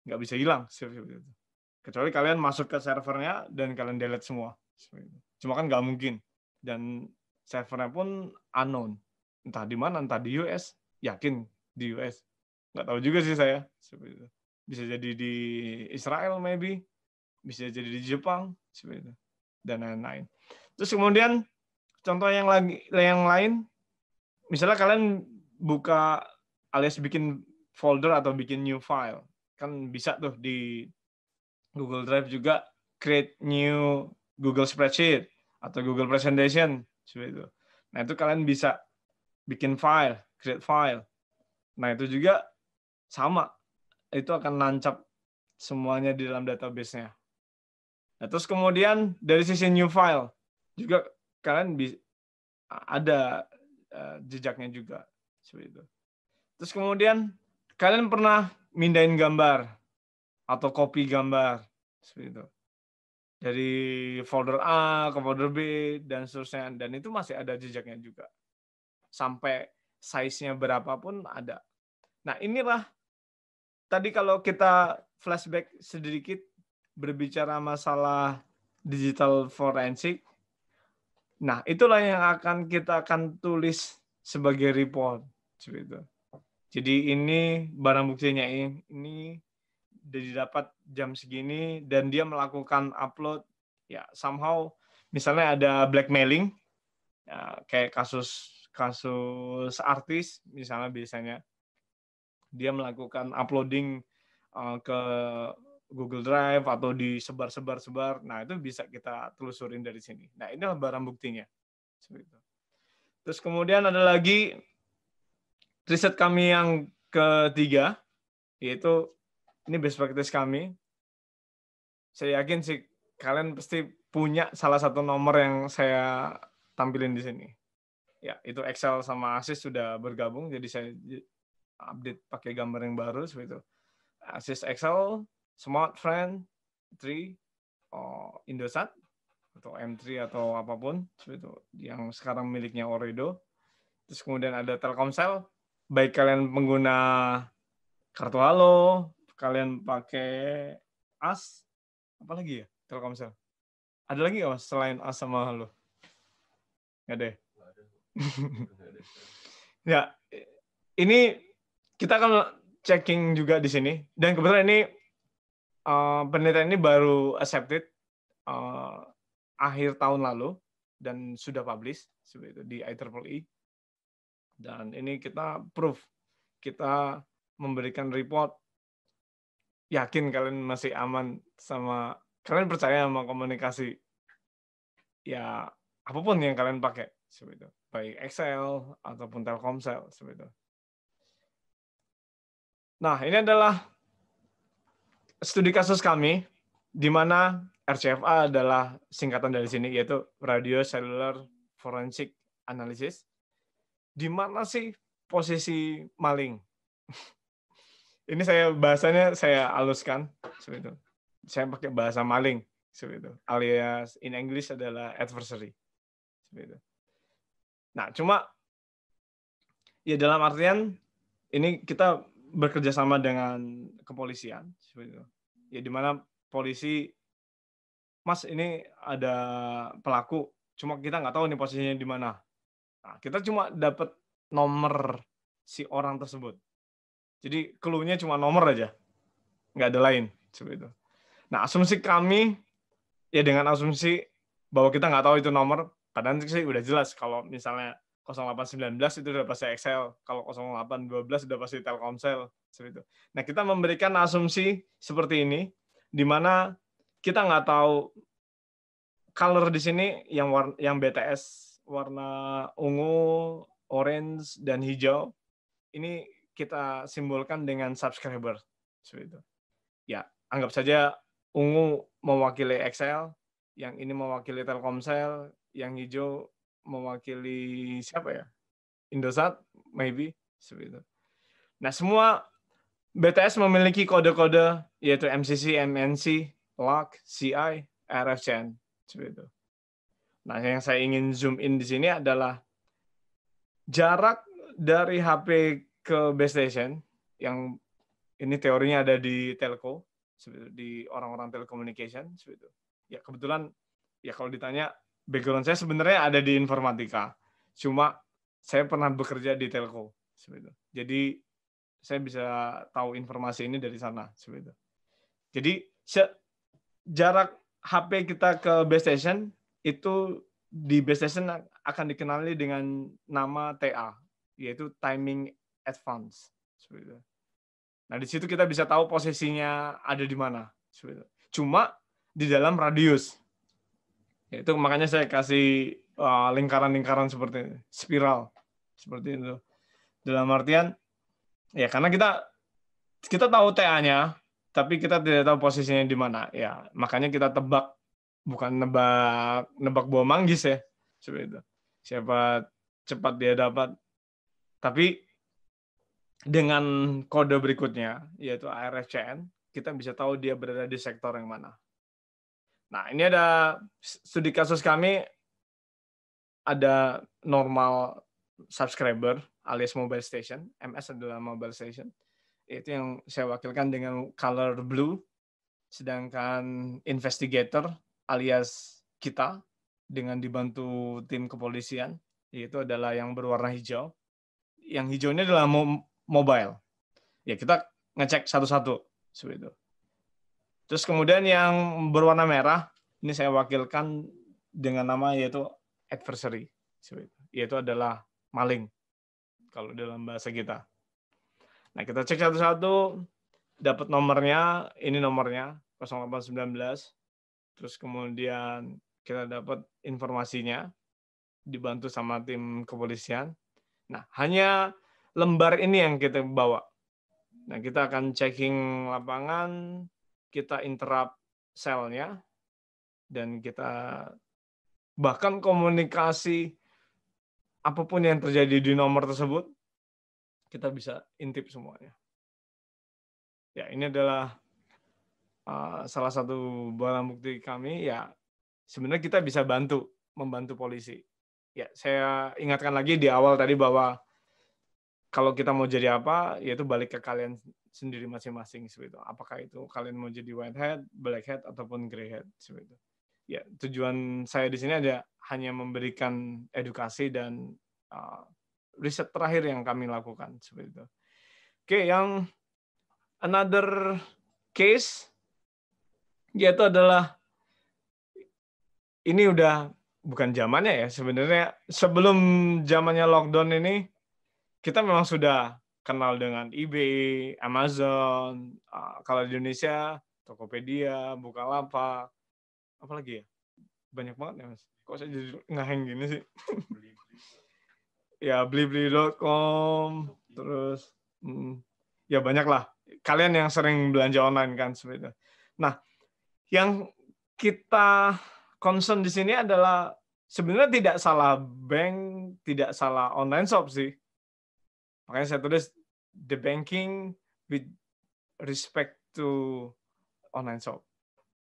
S3: nggak bisa hilang seperti itu. Kecuali kalian masuk ke servernya dan kalian delete semua. Cuma kan nggak mungkin, dan servernya pun unknown, entah di mana, entah di US, yakin di US, nggak tahu juga sih saya seperti itu. Bisa jadi di Israel maybe, bisa jadi di Jepang seperti itu, dan lain-lain. Terus kemudian contoh yang lain, misalnya kalian buka alias bikin folder atau bikin new file, kan bisa tuh di Google Drive juga create new Google Spreadsheet atau Google Presentation seperti itu. Nah, itu kalian bisa bikin file, create file. Nah, itu juga sama, itu akan nancap semuanya di dalam database-nya. Nah, terus kemudian dari sisi new file juga kalian bisa ada jejaknya juga seperti itu. Terus kemudian kalian pernah mindahin gambar atau copy gambar seperti itu dari folder A ke folder B dan seterusnya, dan itu masih ada jejaknya juga sampai size-nya berapapun ada. Nah, inilah tadi kalau kita flashback sedikit berbicara masalah digital forensik. Nah, itulah yang kita akan tulis sebagai report. Jadi ini barang buktinya ini didapat jam segini dan dia melakukan upload. Ya, somehow misalnya ada blackmailing, ya, kayak kasus artis misalnya, biasanya dia melakukan uploading ke Google Drive atau disebar-sebar-sebar. Nah, itu bisa kita telusurin dari sini. Nah, inilah barang buktinya. Seperti itu. Terus kemudian ada lagi riset kami yang ketiga, yaitu ini best practice kami. Saya yakin sih kalian pasti punya salah satu nomor yang saya tampilin di sini. Ya, itu Excel sama ASIS sudah bergabung, jadi saya update pakai gambar yang baru seperti itu. ASIS Excel, Smart Friend 3, Indosat atau M3 atau apapun seperti itu, yang sekarang miliknya Ooredoo. Terus kemudian ada Telkomsel, baik kalian pengguna kartu Halo, kalian pakai AS, apa lagi ya Telkomsel? Ada lagi nggak Mas selain AS sama Halo? Nggak ada. Ya, ini kita akan checking juga di sini, dan kebetulan ini penelitian ini baru accepted akhir tahun lalu dan sudah publish seperti itu di IEEE. Dan ini kita proof, kita memberikan report, yakin kalian masih aman sama, kalian percaya sama komunikasi ya apapun yang kalian pakai seperti itu, baik Excel ataupun Telkomsel seperti itu. Nah, ini adalah studi kasus kami, di mana RCFA adalah singkatan dari sini, yaitu Radio Cellular Forensic Analysis. Di mana sih posisi maling? Ini bahasanya saya haluskan seperti itu. Saya pakai bahasa maling seperti itu. Alias in English adalah adversary. Seperti itu. Nah, cuma ya dalam artian ini kita bekerja sama dengan kepolisian seperti itu. Ya di mana polisi, Mas ini ada pelaku, cuma kita nggak tahu nih posisinya di mana. Nah, kita cuma dapat nomor si orang tersebut. Jadi clue-nya cuma nomor aja, nggak ada lain seperti itu. Nah, asumsi kami ya dengan asumsi bahwa kita nggak tahu itu nomor, padahal sih udah jelas kalau misalnya 0819 itu udah pasti Excel, kalau 0812 udah pasti Telkomsel seperti itu. Nah, kita memberikan asumsi seperti ini, di mana kita nggak tahu color di sini yang BTS warna ungu, orange, dan hijau, ini kita simbolkan dengan subscriber. Seperti itu. Ya, anggap saja ungu mewakili Excel, yang ini mewakili Telkomsel, yang hijau mewakili siapa ya? Indosat, maybe. Seperti itu. Nah, semua BTS memiliki kode-kode, yaitu MCC, MNC, LOC, CI, RFCN. Seperti itu. Nah, yang saya ingin zoom in di sini adalah jarak dari HP ke base station, yang ini teorinya ada di telco, di orang-orang telecommunication. Ya kebetulan, ya kalau ditanya, background saya sebenarnya ada di informatika, cuma saya pernah bekerja di telco. Jadi saya bisa tahu informasi ini dari sana. Jadi jarak HP kita ke base station itu di base station akan dikenali dengan nama TA, yaitu timing advance. Nah, di situ kita bisa tahu posisinya ada di mana. Cuma di dalam radius. Itu makanya saya kasih lingkaran-lingkaran seperti ini, spiral seperti itu. Dalam artian ya karena kita tahu TA-nya, tapi kita tidak tahu posisinya di mana. Ya, makanya kita tebak, bukan nebak buah manggis ya. Seperti itu. Siapa cepat dia dapat. Tapi dengan kode berikutnya, yaitu RFCN, kita bisa tahu dia berada di sektor yang mana. Nah, ini ada studi kasus kami, ada normal subscriber alias mobile station, MS adalah mobile station. Itu yang saya wakilkan dengan color blue, sedangkan investigator alias kita dengan dibantu tim kepolisian, yaitu adalah yang berwarna hijau. Yang hijau ini adalah mobile. Ya, kita ngecek satu-satu seperti itu. Terus kemudian yang berwarna merah, ini saya wakilkan dengan nama yaitu adversary, yaitu adalah maling kalau dalam bahasa kita. Nah, kita cek satu-satu. dapat nomornya, ini nomornya 0819. Terus kemudian kita dapat informasinya, dibantu sama tim kepolisian. Nah, hanya lembar ini yang kita bawa. Nah, kita akan checking lapangan, kita interrupt selnya, dan kita bahkan komunikasi apapun yang terjadi di nomor tersebut, kita bisa intip semuanya. Ya, ini adalah salah satu barang bukti kami. Ya, sebenarnya kita bisa membantu polisi. Ya, saya ingatkan lagi di awal tadi bahwa kalau kita mau jadi apa, yaitu balik ke kalian sendiri masing-masing seperti itu. Apakah itu kalian mau jadi white hat, black hat, ataupun grey hat seperti itu. Ya, tujuan saya di sini hanya memberikan edukasi dan riset terakhir yang kami lakukan seperti itu. Oke, yang another case yaitu adalah ini udah bukan zamannya ya sebenarnya. Sebelum zamannya lockdown ini kita memang sudah kenal dengan eBay, Amazon, kalau di Indonesia Tokopedia, Bukalapak, apa lagi ya? Banyak banget ya, Mas. Kok saya jadi ngeheng gini sih? Ya, blibli.com, terus ya banyak lah. Kalian yang sering belanja online kan seperti itu. Nah, yang kita concern di sini adalah sebenarnya tidak salah bank, tidak salah online shop sih. Makanya saya tulis the banking with respect to online shop.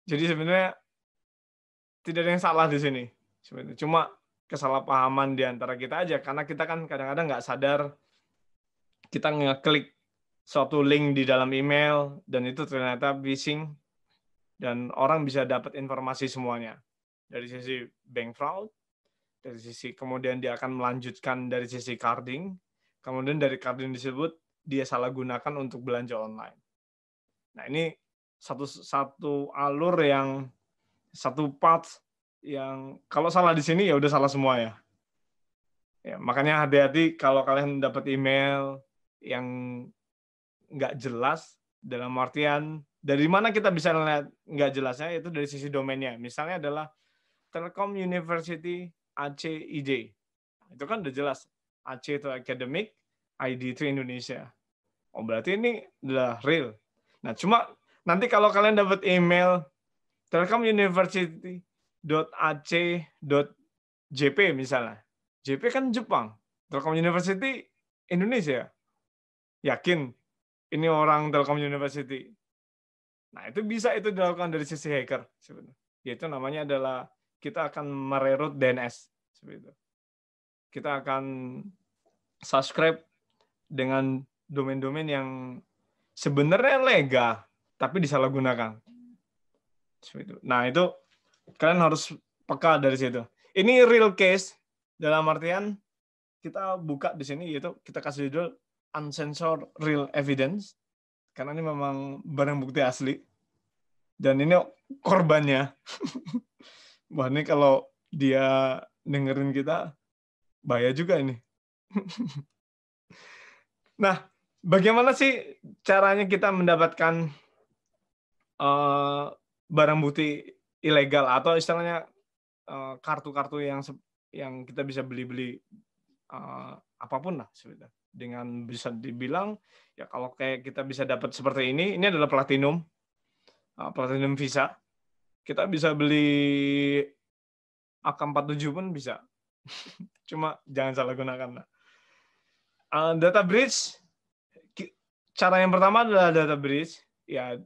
S3: Jadi sebenarnya tidak ada yang salah di sini. Cuma kesalahpahaman di antara kita aja. Karena kita kan kadang-kadang nggak sadar kita ngeklik suatu link di dalam email dan itu ternyata phishing dan orang bisa dapat informasi semuanya. Dari sisi bank fraud, dari sisi kemudian dia akan melanjutkan dari sisi carding, kemudian dari carding disebut dia salah gunakan untuk belanja online. Nah, ini satu alur yang satu part yang kalau salah di sini ya udah salah semua ya. Ya, makanya hati-hati kalau kalian dapat email yang nggak jelas dalam artian dari mana kita bisa lihat nggak jelasnya itu dari sisi domainnya. Misalnya adalah Telkom University ACID. Itu kan udah jelas. AC itu academic, ID itu Indonesia. Oh, berarti ini udah real. Nah, cuma nanti kalau kalian dapat email Telkom University.ac.jp misalnya. JP kan Jepang. Telkom University Indonesia. Yakin ini orang Telkom University. Nah, itu bisa itu dilakukan dari sisi hacker sebenarnya. Yaitu namanya adalah kita akan mererut DNS seperti itu. Kita akan subscribe dengan domain-domain yang sebenarnya legal tapi disalahgunakan. Seperti itu. Nah, itu kalian harus peka dari situ. Ini real case dalam artian kita buka di sini yaitu kita kasih judul uncensored real evidence karena ini memang barang bukti asli dan ini korbannya. Wah, ini kalau dia dengerin kita bahaya juga ini. Nah, bagaimana sih caranya kita mendapatkan barang bukti ilegal atau istilahnya kartu-kartu yang kita bisa beli-beli apapun lah sebenarnya. Dengan bisa dibilang ya kalau kayak kita bisa dapat seperti ini adalah platinum visa. Kita bisa beli AK-47 pun bisa. Cuma jangan salah gunakan. Data breach, cara yang pertama adalah data breach, ya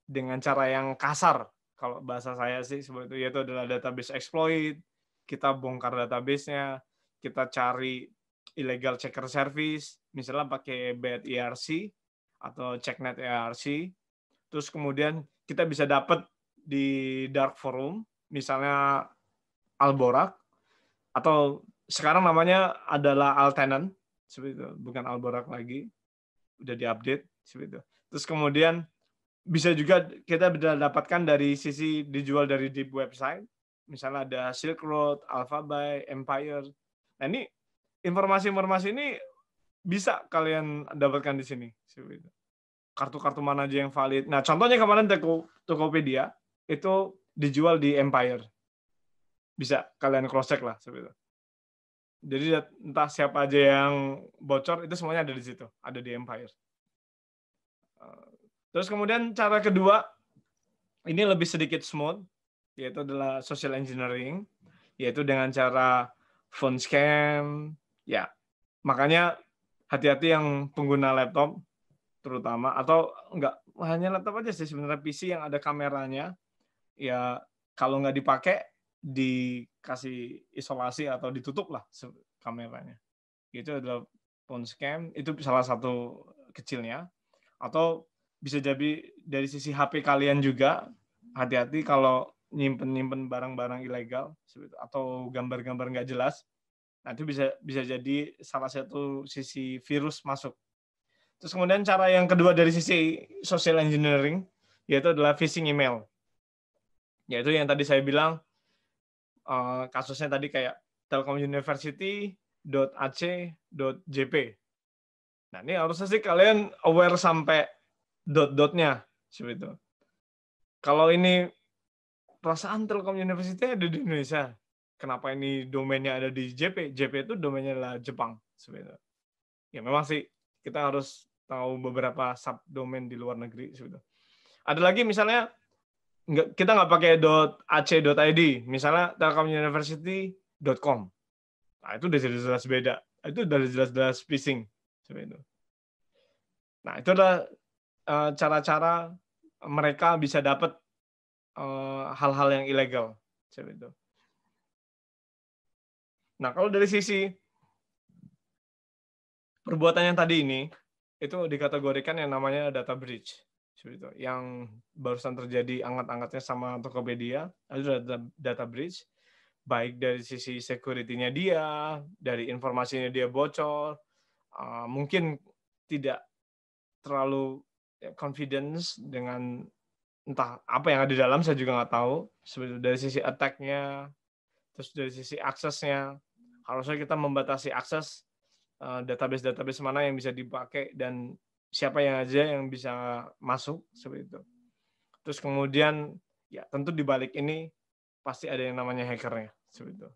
S3: dengan cara yang kasar. Kalau bahasa saya sih seperti itu, yaitu adalah database exploit. Kita bongkar database-nya, kita cari illegal checker service, misalnya pakai bad ERC atau checknet ERC. Terus kemudian kita bisa dapat di dark forum, misalnya Alborak, atau sekarang namanya adalah Altenant, seperti itu, bukan Alborak lagi, udah diupdate, seperti itu. Terus kemudian bisa juga kita bisa dapatkan dari sisi dijual dari deep website, misalnya ada Silk Road, Alphabay, Empire. Nah, ini informasi-informasi ini bisa kalian dapatkan di sini, seperti itu. kartu-kartu mana aja yang valid. Nah, contohnya kemarin Tokopedia itu dijual di Empire. Bisa kalian cross-check lah seperti itu. Jadi entah siapa aja yang bocor, itu semuanya ada di situ, ada di Empire. Terus kemudian cara kedua, ini lebih sedikit smooth, yaitu adalah social engineering, yaitu dengan cara phone scam. Ya, makanya hati-hati yang pengguna laptop, terutama, atau enggak hanya laptop aja sih, sebenarnya PC yang ada kameranya, ya kalau nggak dipakai, dikasih isolasi atau ditutup lah kameranya. Itu adalah phone scam, itu salah satu kecilnya. Atau bisa jadi dari sisi HP kalian juga, hati-hati kalau nyimpen barang-barang ilegal atau gambar-gambar nggak jelas. Nah, itu bisa jadi salah satu sisi virus masuk. Terus kemudian cara yang kedua dari sisi social engineering, yaitu adalah phishing email. Yaitu yang tadi saya bilang, kasusnya tadi kayak telkomuniversity.ac.jp. Nah, ini harusnya sih kalian aware sampai dot-dotnya. Seperti itu. Kalau ini perasaan Telkom University ada di Indonesia, kenapa ini domainnya ada di JP? JP itu domainnya adalah Jepang. Seperti itu. Ya memang sih kita harus tahu beberapa subdomain di luar negeri. Seperti itu. Ada lagi misalnya kita nggak pakai .ac.id, misalnya telkomuniversity.com. Nah, itu udah jelas-jelas beda. Itu udah jelas-jelas phishing. Seperti itu. Nah, itu adalah cara-cara mereka bisa dapat hal-hal yang ilegal. Seperti itu. Nah, kalau dari sisi perbuatan yang tadi ini, itu dikategorikan yang namanya data breach. Seperti itu. Yang barusan terjadi angkat-angkatnya sama Tokopedia, itu data breach. Baik dari sisi security-nya dia, dari informasinya dia bocor, mungkin tidak terlalu confidence dengan entah apa yang ada di dalam, saya juga nggak tahu. Seperti dari sisi attack-nya, terus dari sisi aksesnya, harusnya kita membatasi akses database-database mana yang bisa dipakai dan siapa yang aja yang bisa masuk, seperti itu. Terus kemudian, ya tentu di balik ini pasti ada yang namanya hackernya, seperti itu.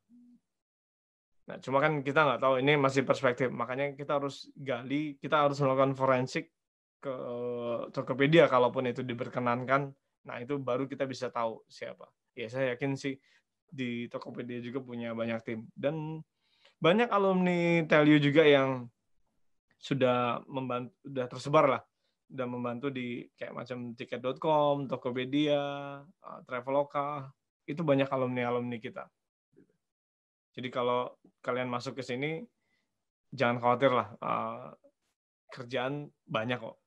S3: Nah, cuma kan kita nggak tahu, ini masih perspektif, makanya kita harus gali, kita harus melakukan forensik ke Tokopedia kalaupun itu diperkenankan. Nah, itu baru kita bisa tahu siapa. Ya, saya yakin sih di Tokopedia juga punya banyak tim. Dan banyak alumni Telyu juga yang sudah membantu, sudah tersebar lah, sudah membantu di kayak macam tiket.com, Tokopedia, Traveloka, itu banyak alumni-alumni kita. Jadi kalau kalian masuk ke sini, jangan khawatir lah, kerjaan banyak kok.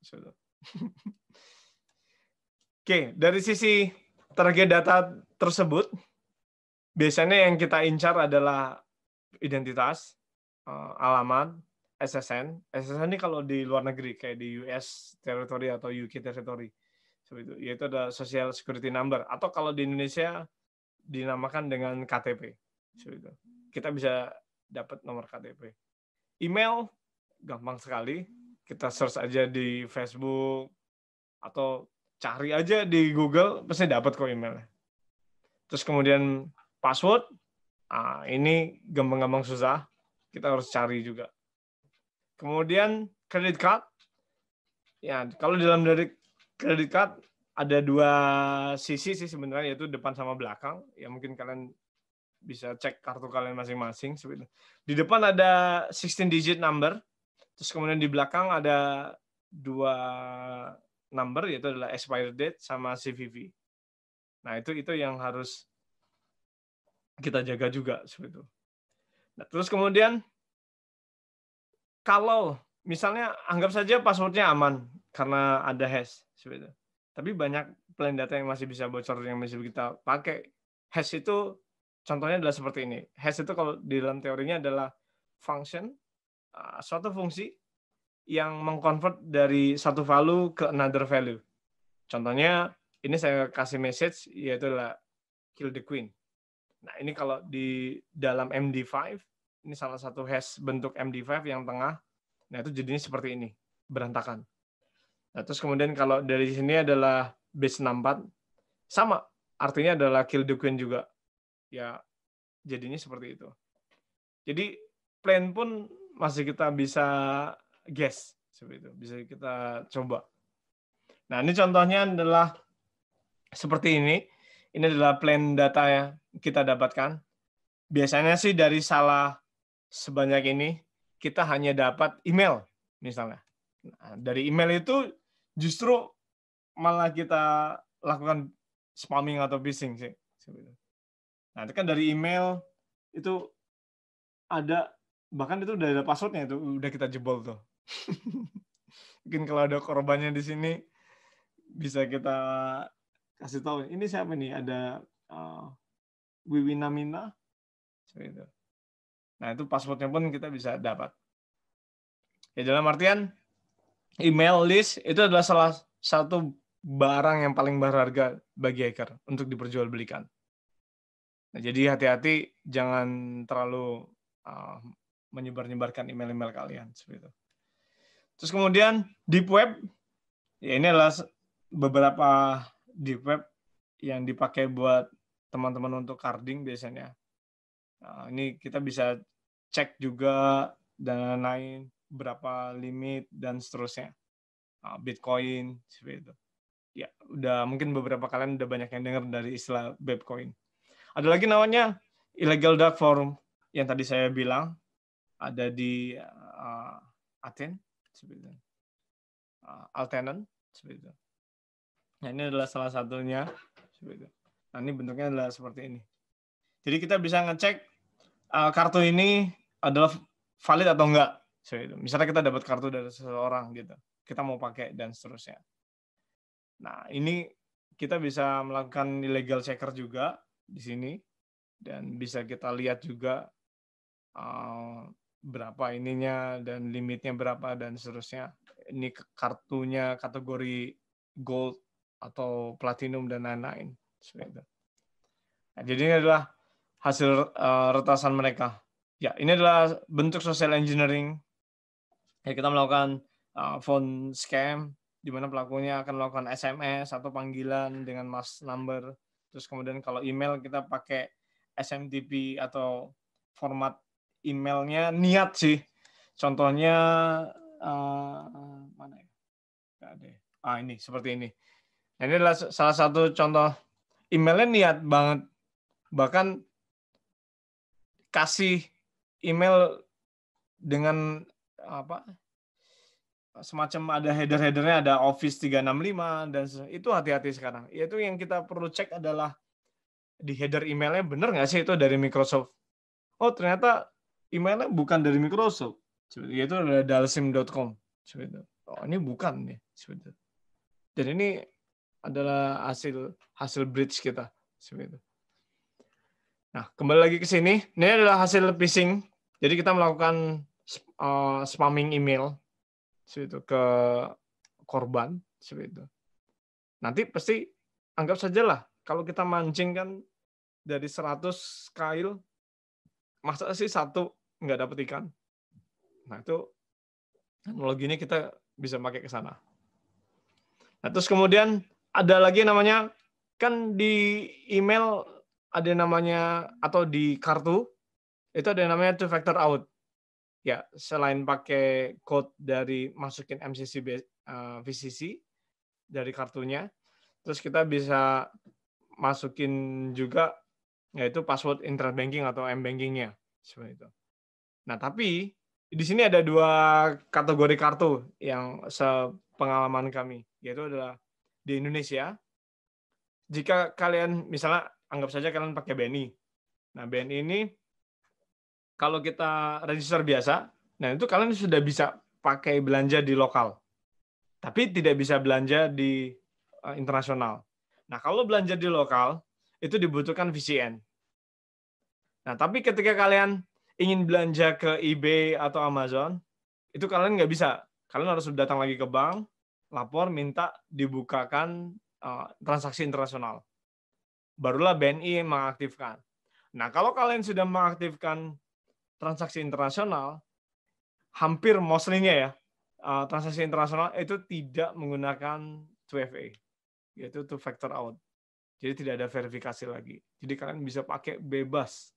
S3: Oke, dari sisi target data tersebut, biasanya yang kita incar adalah identitas, alamat, SSN. SSN ini kalau di luar negeri, kayak di US territory atau UK territory, seperti itu. Yaitu ada Social Security Number. Atau kalau di Indonesia dinamakan dengan KTP. Seperti itu. Kita bisa dapat nomor KTP. Email, gampang sekali. Kita search aja di Facebook, atau cari aja di Google, pasti dapat kok emailnya. Terus kemudian password, ini gampang-gampang susah. Kita harus cari juga. Kemudian credit card, ya kalau dalam dari credit card ada dua sisi sih sebenarnya, yaitu depan sama belakang. Ya mungkin kalian bisa cek kartu kalian masing-masing. Di depan ada 16-digit number, terus kemudian di belakang ada dua number, yaitu adalah expiry date sama CVV. Nah itu yang harus kita jaga juga seperti itu. Nah, terus kemudian kalau misalnya anggap saja passwordnya aman karena ada hash, seperti itu. Tapi banyak plain data yang masih bisa bocor, yang masih kita pakai. Hash itu contohnya adalah seperti ini. Hash itu kalau di dalam teorinya adalah function, suatu fungsi yang mengconvert dari satu value ke another value. Contohnya ini saya kasih message, yaitu adalah kill the queen. Nah ini kalau di dalam MD5, ini salah satu hash bentuk MD5 yang tengah. Nah, itu jadinya seperti ini, berantakan. Nah, terus kemudian kalau dari sini adalah base 64, sama, artinya adalah kill the queen juga. Ya, jadinya seperti itu. Jadi plan pun masih kita bisa guess, seperti itu. Bisa kita coba. Nah, ini contohnya adalah seperti ini. Ini adalah plan data yang kita dapatkan. Biasanya sih dari salah sebanyak ini, kita hanya dapat email, misalnya. Nah, dari email itu justru malah kita lakukan spamming atau phishing sih. Nah, itu kan dari email itu ada, bahkan itu udah ada passwordnya, itu udah kita jebol tuh. Mungkin kalau ada korbannya di sini bisa kita kasih tahu. Ini siapa nih? Ada Wiwinamina. Seperti itu. Nah, itu passwordnya pun kita bisa dapat. Ya, dalam artian email list itu adalah salah satu barang yang paling berharga bagi hacker untuk diperjualbelikan. Nah, jadi hati-hati, jangan terlalu menyebar-nyebarkan email-email kalian seperti itu. Terus kemudian deep web, ya ini adalah beberapa deep web yang dipakai buat teman-teman untuk carding biasanya. Nah, ini kita bisa cek juga dan lain, berapa limit dan seterusnya. Bitcoin seperti itu. Ya, udah mungkin beberapa kalian udah banyak yang dengar dari istilah Bitcoin. Ada lagi namanya illegal dark forum yang tadi saya bilang ada di Athens seperti itu. Altenon seperti itu. Nah, ini adalah salah satunya seperti itu. Nah, ini bentuknya adalah seperti ini. Jadi kita bisa ngecek kartu ini adalah valid atau enggak. Seperti itu. Misalnya kita dapat kartu dari seseorang gitu, kita mau pakai dan seterusnya. Nah, ini kita bisa melakukan illegal checker juga di sini, dan bisa kita lihat juga berapa ininya dan limitnya berapa dan seterusnya. Ini kartunya kategori gold atau platinum dan lain-lain. Nah, jadi ini adalah hasil retasan mereka. Ya, ini adalah bentuk social engineering. Ya, kita melakukan phone scam, di mana pelakunya akan melakukan SMS atau panggilan dengan mask number. Terus kemudian kalau email kita pakai SMTP atau format emailnya niat sih. Contohnya mana ya? Ini seperti ini. Nah, ini adalah salah satu contoh emailnya niat banget. Bahkan kasih email dengan semacam ada header-headernya, ada Office 365 dan itu hati-hati sekarang. Itu yang kita perlu cek adalah di header emailnya benar nggak sih itu dari Microsoft. Oh, ternyata emailnya bukan dari Microsoft. Itu adalah dalsim.com. Oh, ini bukan nih. Dan ini adalah hasil bridge kita. Nah, kembali lagi ke sini. Ini adalah hasil phishing. Jadi kita melakukan spamming email ke korban seperti itu. Nanti pasti anggap sajalah kalau kita mancing kan dari 100 kail, masa sih satu nggak dapet ikan. Nah, itu teknologi ini kita bisa pakai ke sana. Nah, terus kemudian ada lagi namanya, kan di email ada namanya, atau di kartu itu ada namanya two factor auth. Ya, selain pakai code dari masukin MCC VCC dari kartunya, terus kita bisa masukin juga yaitu password internet banking atau M-banking-nya seperti itu. Nah, tapi di sini ada dua kategori kartu yang sepengalaman kami, yaitu adalah di Indonesia. Jika kalian misalnya anggap saja kalian pakai BNI. Nah, BNI ini kalau kita register biasa, nah itu kalian sudah bisa pakai belanja di lokal. Tapi tidak bisa belanja di internasional. Nah, kalau belanja di lokal, itu dibutuhkan VCN. Nah, tapi ketika kalian ingin belanja ke eBay atau Amazon, itu kalian nggak bisa. Kalian harus datang lagi ke bank, lapor, minta dibukakan transaksi internasional. Barulah BNI mengaktifkan. Nah, kalau kalian sudah mengaktifkan transaksi internasional, hampir mostly-nya ya, transaksi internasional itu tidak menggunakan 2FA, yaitu two factor auth. Jadi tidak ada verifikasi lagi. Jadi kalian bisa pakai bebas.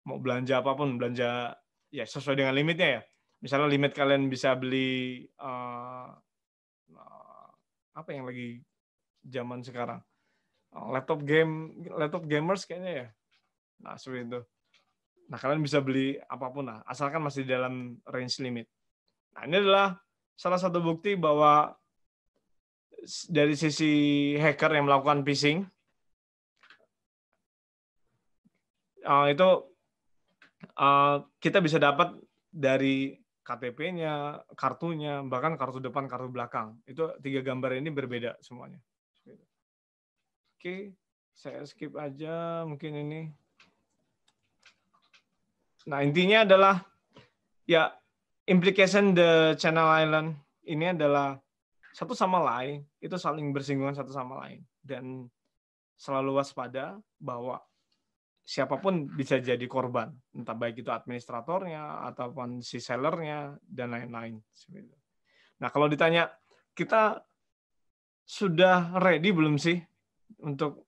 S3: Mau belanja apapun, belanja ya sesuai dengan limitnya ya. Misalnya limit kalian bisa beli apa yang lagi zaman sekarang? Laptop gamers kayaknya ya. Nah, seperti itu. Nah, kalian bisa beli apapun lah, asalkan masih di dalam range limit. Nah, ini adalah salah satu bukti bahwa dari sisi hacker yang melakukan phishing, itu kita bisa dapat dari KTP-nya, kartunya, bahkan kartu depan, kartu belakang. Itu 3 gambar ini berbeda semuanya. Oke, saya skip aja mungkin ini. Nah, intinya adalah ya implication the Channel Island ini adalah satu sama lain, itu saling bersinggungan satu sama lain. Dan selalu waspada bahwa siapapun bisa jadi korban, entah baik itu administratornya, ataupun si sellernya, dan lain-lain. Nah, kalau ditanya, kita sudah ready belum sih untuk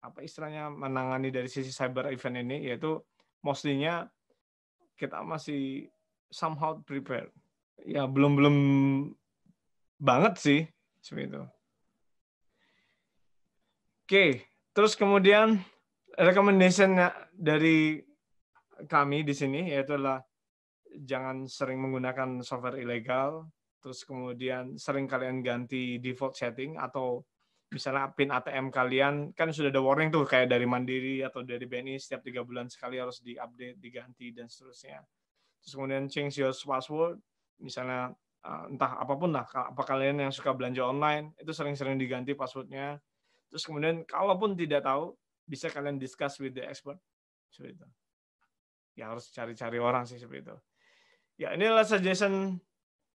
S3: apa istilahnya menangani dari sisi cyber event ini, yaitu mostly-nya kita masih somehow prepared. Ya belum banget sih seperti itu. Oke, terus kemudian recommendation dari kami di sini yaitu adalah jangan sering menggunakan software ilegal, terus kemudian sering kalian ganti default setting atau misalnya PIN ATM kalian kan sudah ada warning tuh kayak dari Mandiri atau dari BNI setiap 3 bulan sekali harus diupdate, diganti dan seterusnya. Terus kemudian change your password, misalnya entah apapun lah, apa kalian yang suka belanja online itu sering-sering diganti passwordnya. Terus kemudian kalaupun tidak tahu bisa kalian discuss with the expert seperti itu. Ya harus cari-cari orang sih seperti itu. Ya inilah suggestion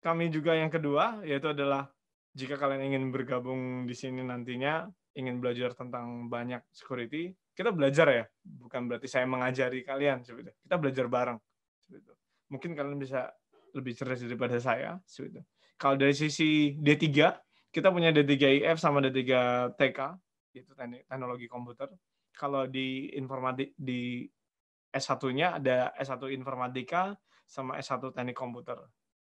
S3: kami juga yang kedua yaitu adalah jika kalian ingin bergabung di sini nantinya, ingin belajar tentang banyak security, kita belajar ya, bukan berarti saya mengajari kalian, seperti itu. Kita belajar bareng. Seperti itu. Mungkin kalian bisa lebih cerdas daripada saya. Seperti itu. Kalau dari sisi D3, kita punya D3IF sama D3TK, yaitu teknologi komputer. Kalau di informatik di S1-nya ada S1 Informatika sama S1 Teknik Komputer.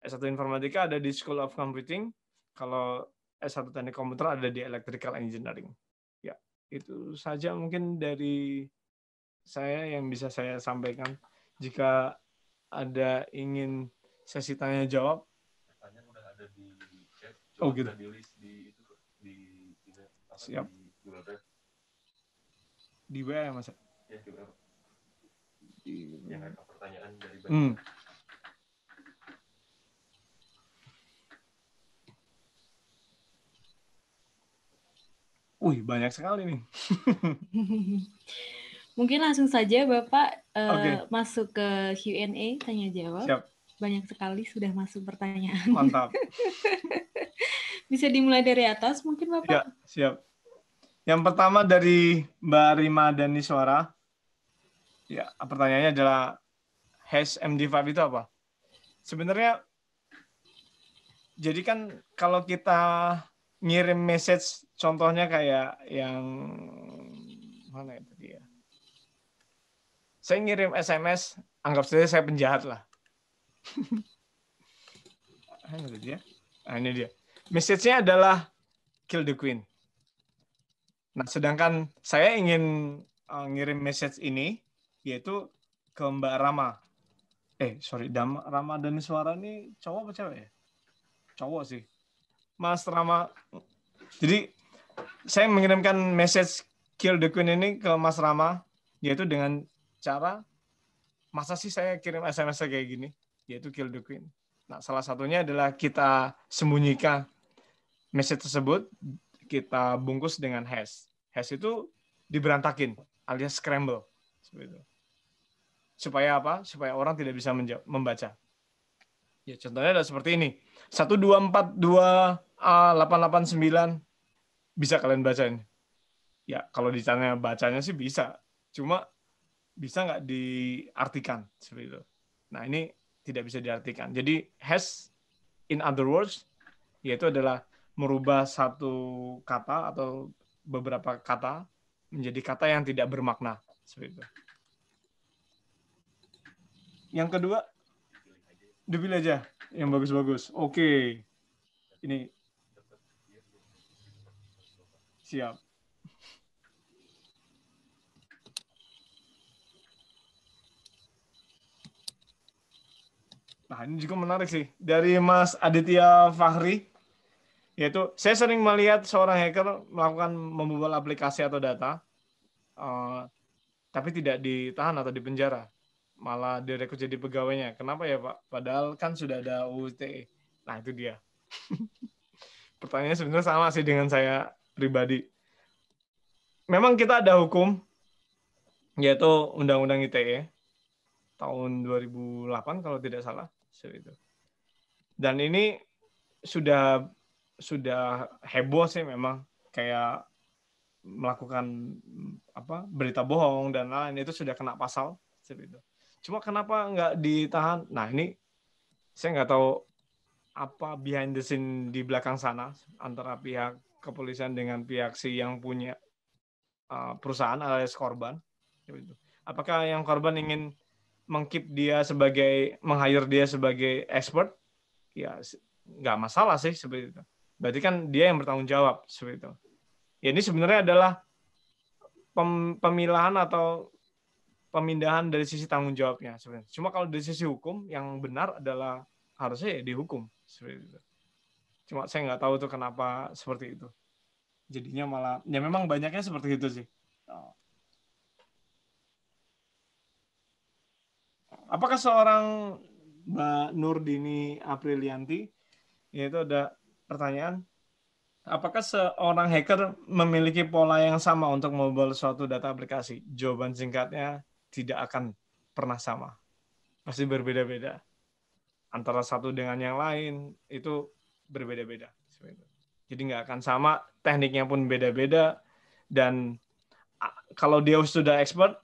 S3: S1 Informatika ada di School of Computing. Kalau S1 Teknik Komputer ada di Electrical Engineering. Ya, itu saja mungkin dari saya yang bisa saya sampaikan. Jika ada ingin sesi tanya jawab.
S6: Pertanyaan udah ada di chat.
S3: Oh gitu.
S6: Di list di
S3: siap.
S6: Di Google Drive.
S3: Di WA ya Mas?
S6: Ya, di WA. Yang ada pertanyaan dari
S3: banyak sekali nih.
S2: Mungkin langsung saja Bapak masuk ke Q&A, tanya jawab.
S3: Siap.
S2: Banyak sekali sudah masuk pertanyaan.
S3: Mantap.
S2: Bisa dimulai dari atas mungkin Bapak?
S3: Ya, siap. Yang pertama dari Mbak Rima Daniswara. Ya, pertanyaannya adalah hash MD5 itu apa? Sebenarnya, jadi kan kalau kita ngirim message, contohnya kayak yang mana itu dia? Saya ngirim SMS, anggap saja saya penjahat lah. Ini dia. Nah, ini dia. Message-nya adalah kill the queen. Nah, sedangkan saya ingin ngirim message ini, yaitu ke Mbak Rama. Rama dan Suara ini cowok apa cewek ya? Cowok sih. Mas Rama. Jadi, saya mengirimkan message kill the queen ini ke Mas Rama, yaitu dengan cara, masa sih saya kirim SMS kayak gini? Yaitu kill the queen. Nah, salah satunya adalah kita sembunyikan message tersebut, kita bungkus dengan hash. Hash itu diberantakin, alias scramble. Seperti itu. Supaya apa? Supaya orang tidak bisa membaca. Ya, contohnya adalah seperti ini. 1242889 bisa kalian bacain. Ya, kalau ditanya bacanya sih bisa. Cuma bisa nggak diartikan seperti itu. Nah, ini tidak bisa diartikan. Jadi hash in other words yaitu adalah merubah satu kata atau beberapa kata menjadi kata yang tidak bermakna seperti itu. Yang kedua, dipilih aja yang bagus-bagus. Oke. Ini siap. Nah, ini juga menarik sih. Dari Mas Aditya Fahri, yaitu saya sering melihat seorang hacker melakukan membobol aplikasi atau data, tapi tidak ditahan atau dipenjara. Malah direkrut jadi pegawainya. Kenapa ya Pak? Padahal kan sudah ada UU ITE. Nah, itu dia. Pertanyaannya sebenarnya sama sih dengan saya pribadi. Memang kita ada hukum, yaitu Undang-Undang ITE tahun 2008 kalau tidak salah. Dan ini sudah heboh sih memang, kayak melakukan berita bohong dan lain itu sudah kena pasal seperti itu. Cuma kenapa nggak ditahan? Nah, ini saya nggak tahu apa behind the scene di belakang sana antara pihak kepolisian dengan pihak si yang punya perusahaan alias korban. Apakah yang korban ingin meng-keep dia meng-hire dia sebagai expert? Ya nggak masalah sih seperti itu. Berarti kan dia yang bertanggung jawab seperti itu. Ya, ini sebenarnya adalah pemilahan atau pemindahan dari sisi tanggung jawabnya sebenarnya. Cuma kalau dari sisi hukum yang benar adalah harusnya ya dihukum seperti itu. Cuma saya nggak tahu tuh kenapa seperti itu. Jadinya malah ya memang banyaknya seperti itu sih. Apakah seorang Mbak Nurdini Aprilianti, yaitu ada pertanyaan, apakah seorang hacker memiliki pola yang sama untuk membobol suatu data aplikasi? Jawaban singkatnya, tidak akan pernah sama. Pasti berbeda-beda. Antara satu dengan yang lain, itu berbeda-beda. Jadi nggak akan sama, tekniknya pun beda-beda, dan kalau dia sudah expert,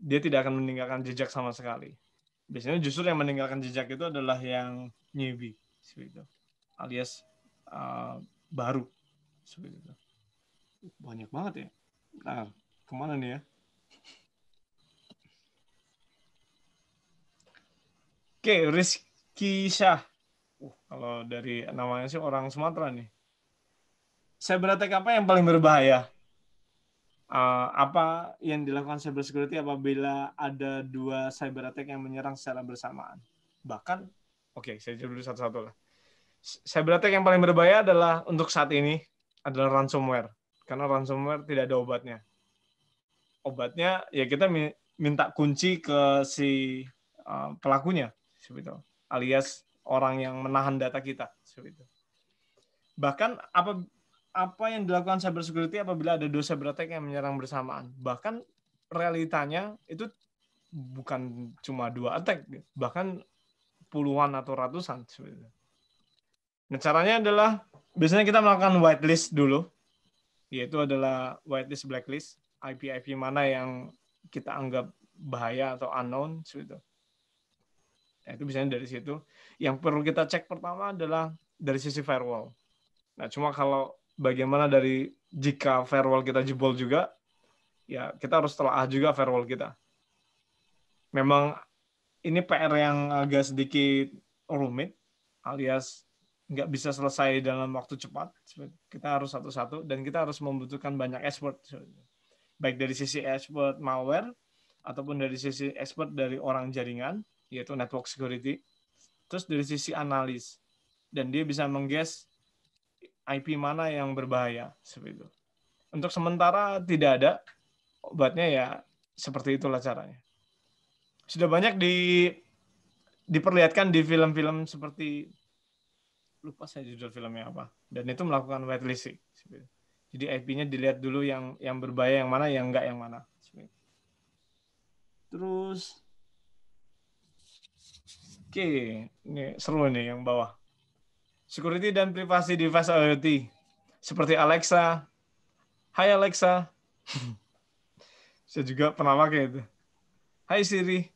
S3: dia tidak akan meninggalkan jejak sama sekali. Biasanya justru yang meninggalkan jejak itu adalah yang newbie, alias baru. Banyak banget ya. Nah, kemana nih ya? Oke, Rizky Syah. Kalau dari namanya sih orang Sumatera nih. Cyber attack apa yang paling berbahaya? Apa yang dilakukan cyber security apabila ada dua cyber attack yang menyerang secara bersamaan? Bahkan, saya jawab dulu satu-satu lah. Cyber attack yang paling berbahaya adalah untuk saat ini adalah ransomware. Karena ransomware tidak ada obatnya. Obatnya ya kita minta kunci ke si pelakunya, alias orang yang menahan data kita. Bahkan apa yang dilakukan cyber security apabila ada dua cyber attack yang menyerang bersamaan. Bahkan realitanya itu bukan cuma dua attack, bahkan puluhan atau ratusan. Nah, caranya adalah biasanya kita melakukan whitelist dulu, yaitu adalah whitelist, blacklist, IP mana yang kita anggap bahaya atau unknown. Nah, itu biasanya dari situ. Yang perlu kita cek pertama adalah dari sisi firewall. Nah, cuma kalau bagaimana jika firewall kita jebol juga, ya kita harus telaah juga firewall kita. Memang ini PR yang agak sedikit rumit, alias nggak bisa selesai dalam waktu cepat. Kita harus satu-satu, dan kita harus membutuhkan banyak expert. Baik dari sisi expert malware, ataupun dari sisi expert dari orang jaringan, yaitu network security. Terus dari sisi analis. Dan dia bisa mengguess IP mana yang berbahaya. Seperti itu. Untuk sementara tidak ada obatnya, ya seperti itulah caranya. Sudah banyak diperlihatkan di film-film seperti, lupa saya judul filmnya apa, dan itu melakukan whitelisting. Jadi IP-nya dilihat dulu yang berbahaya yang mana, yang enggak yang mana. Terus ini seru nih yang bawah. Security dan privasi device IoT seperti Alexa. Hai Alexa. Saya juga pernah pakai itu. Hai Siri.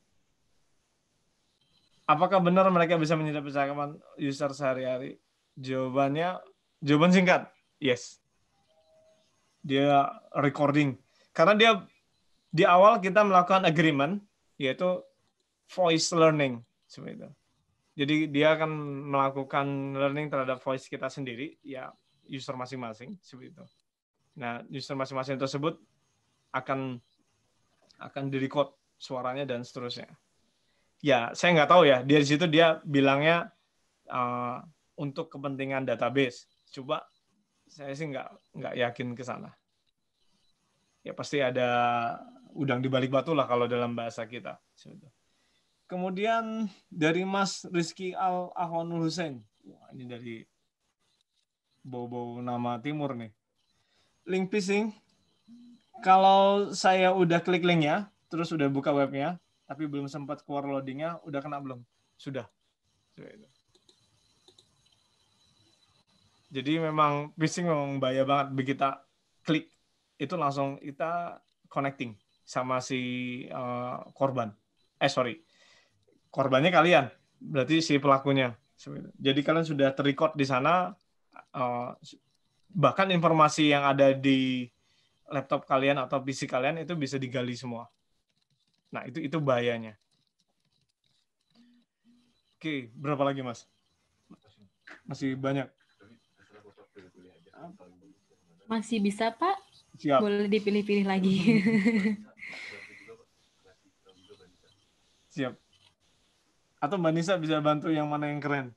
S3: apakah benar mereka bisa menyerap percakapan user sehari-hari? Jawaban singkat, yes. Dia recording. Karena dia di awal kita melakukan agreement, yaitu voice learning. Seperti itu. Jadi dia akan melakukan learning terhadap voice kita sendiri, ya user masing-masing. Seperti itu. Nah, user masing-masing tersebut akan di-record suaranya dan seterusnya. Ya, saya nggak tahu ya. Di situ dia bilangnya untuk kepentingan database. Coba saya sih nggak yakin ke sana. Ya pasti ada udang di balik batu lah kalau dalam bahasa kita. Kemudian dari Mas Rizky Al-Ahwanul Hussein. Wah, ini dari bau-bau nama timur nih. Link phishing. Kalau saya udah klik linknya, terus udah buka webnya, tapi belum sempat keluar loadingnya, udah kena belum? Sudah. Jadi memang phishing memang bahaya banget. Begitu kita klik, itu langsung kita connecting sama si korban. Korbannya kalian, berarti si pelakunya. Jadi kalian sudah terrecord di sana, bahkan informasi yang ada di laptop kalian atau PC kalian itu bisa digali semua. Nah, itu bahayanya. Oke, berapa lagi, Mas? Masih banyak.
S2: Masih bisa, Pak?
S3: Siap.
S2: Boleh dipilih-pilih lagi.
S3: Siap. Atau Mbak Nisa bisa bantu yang mana yang keren?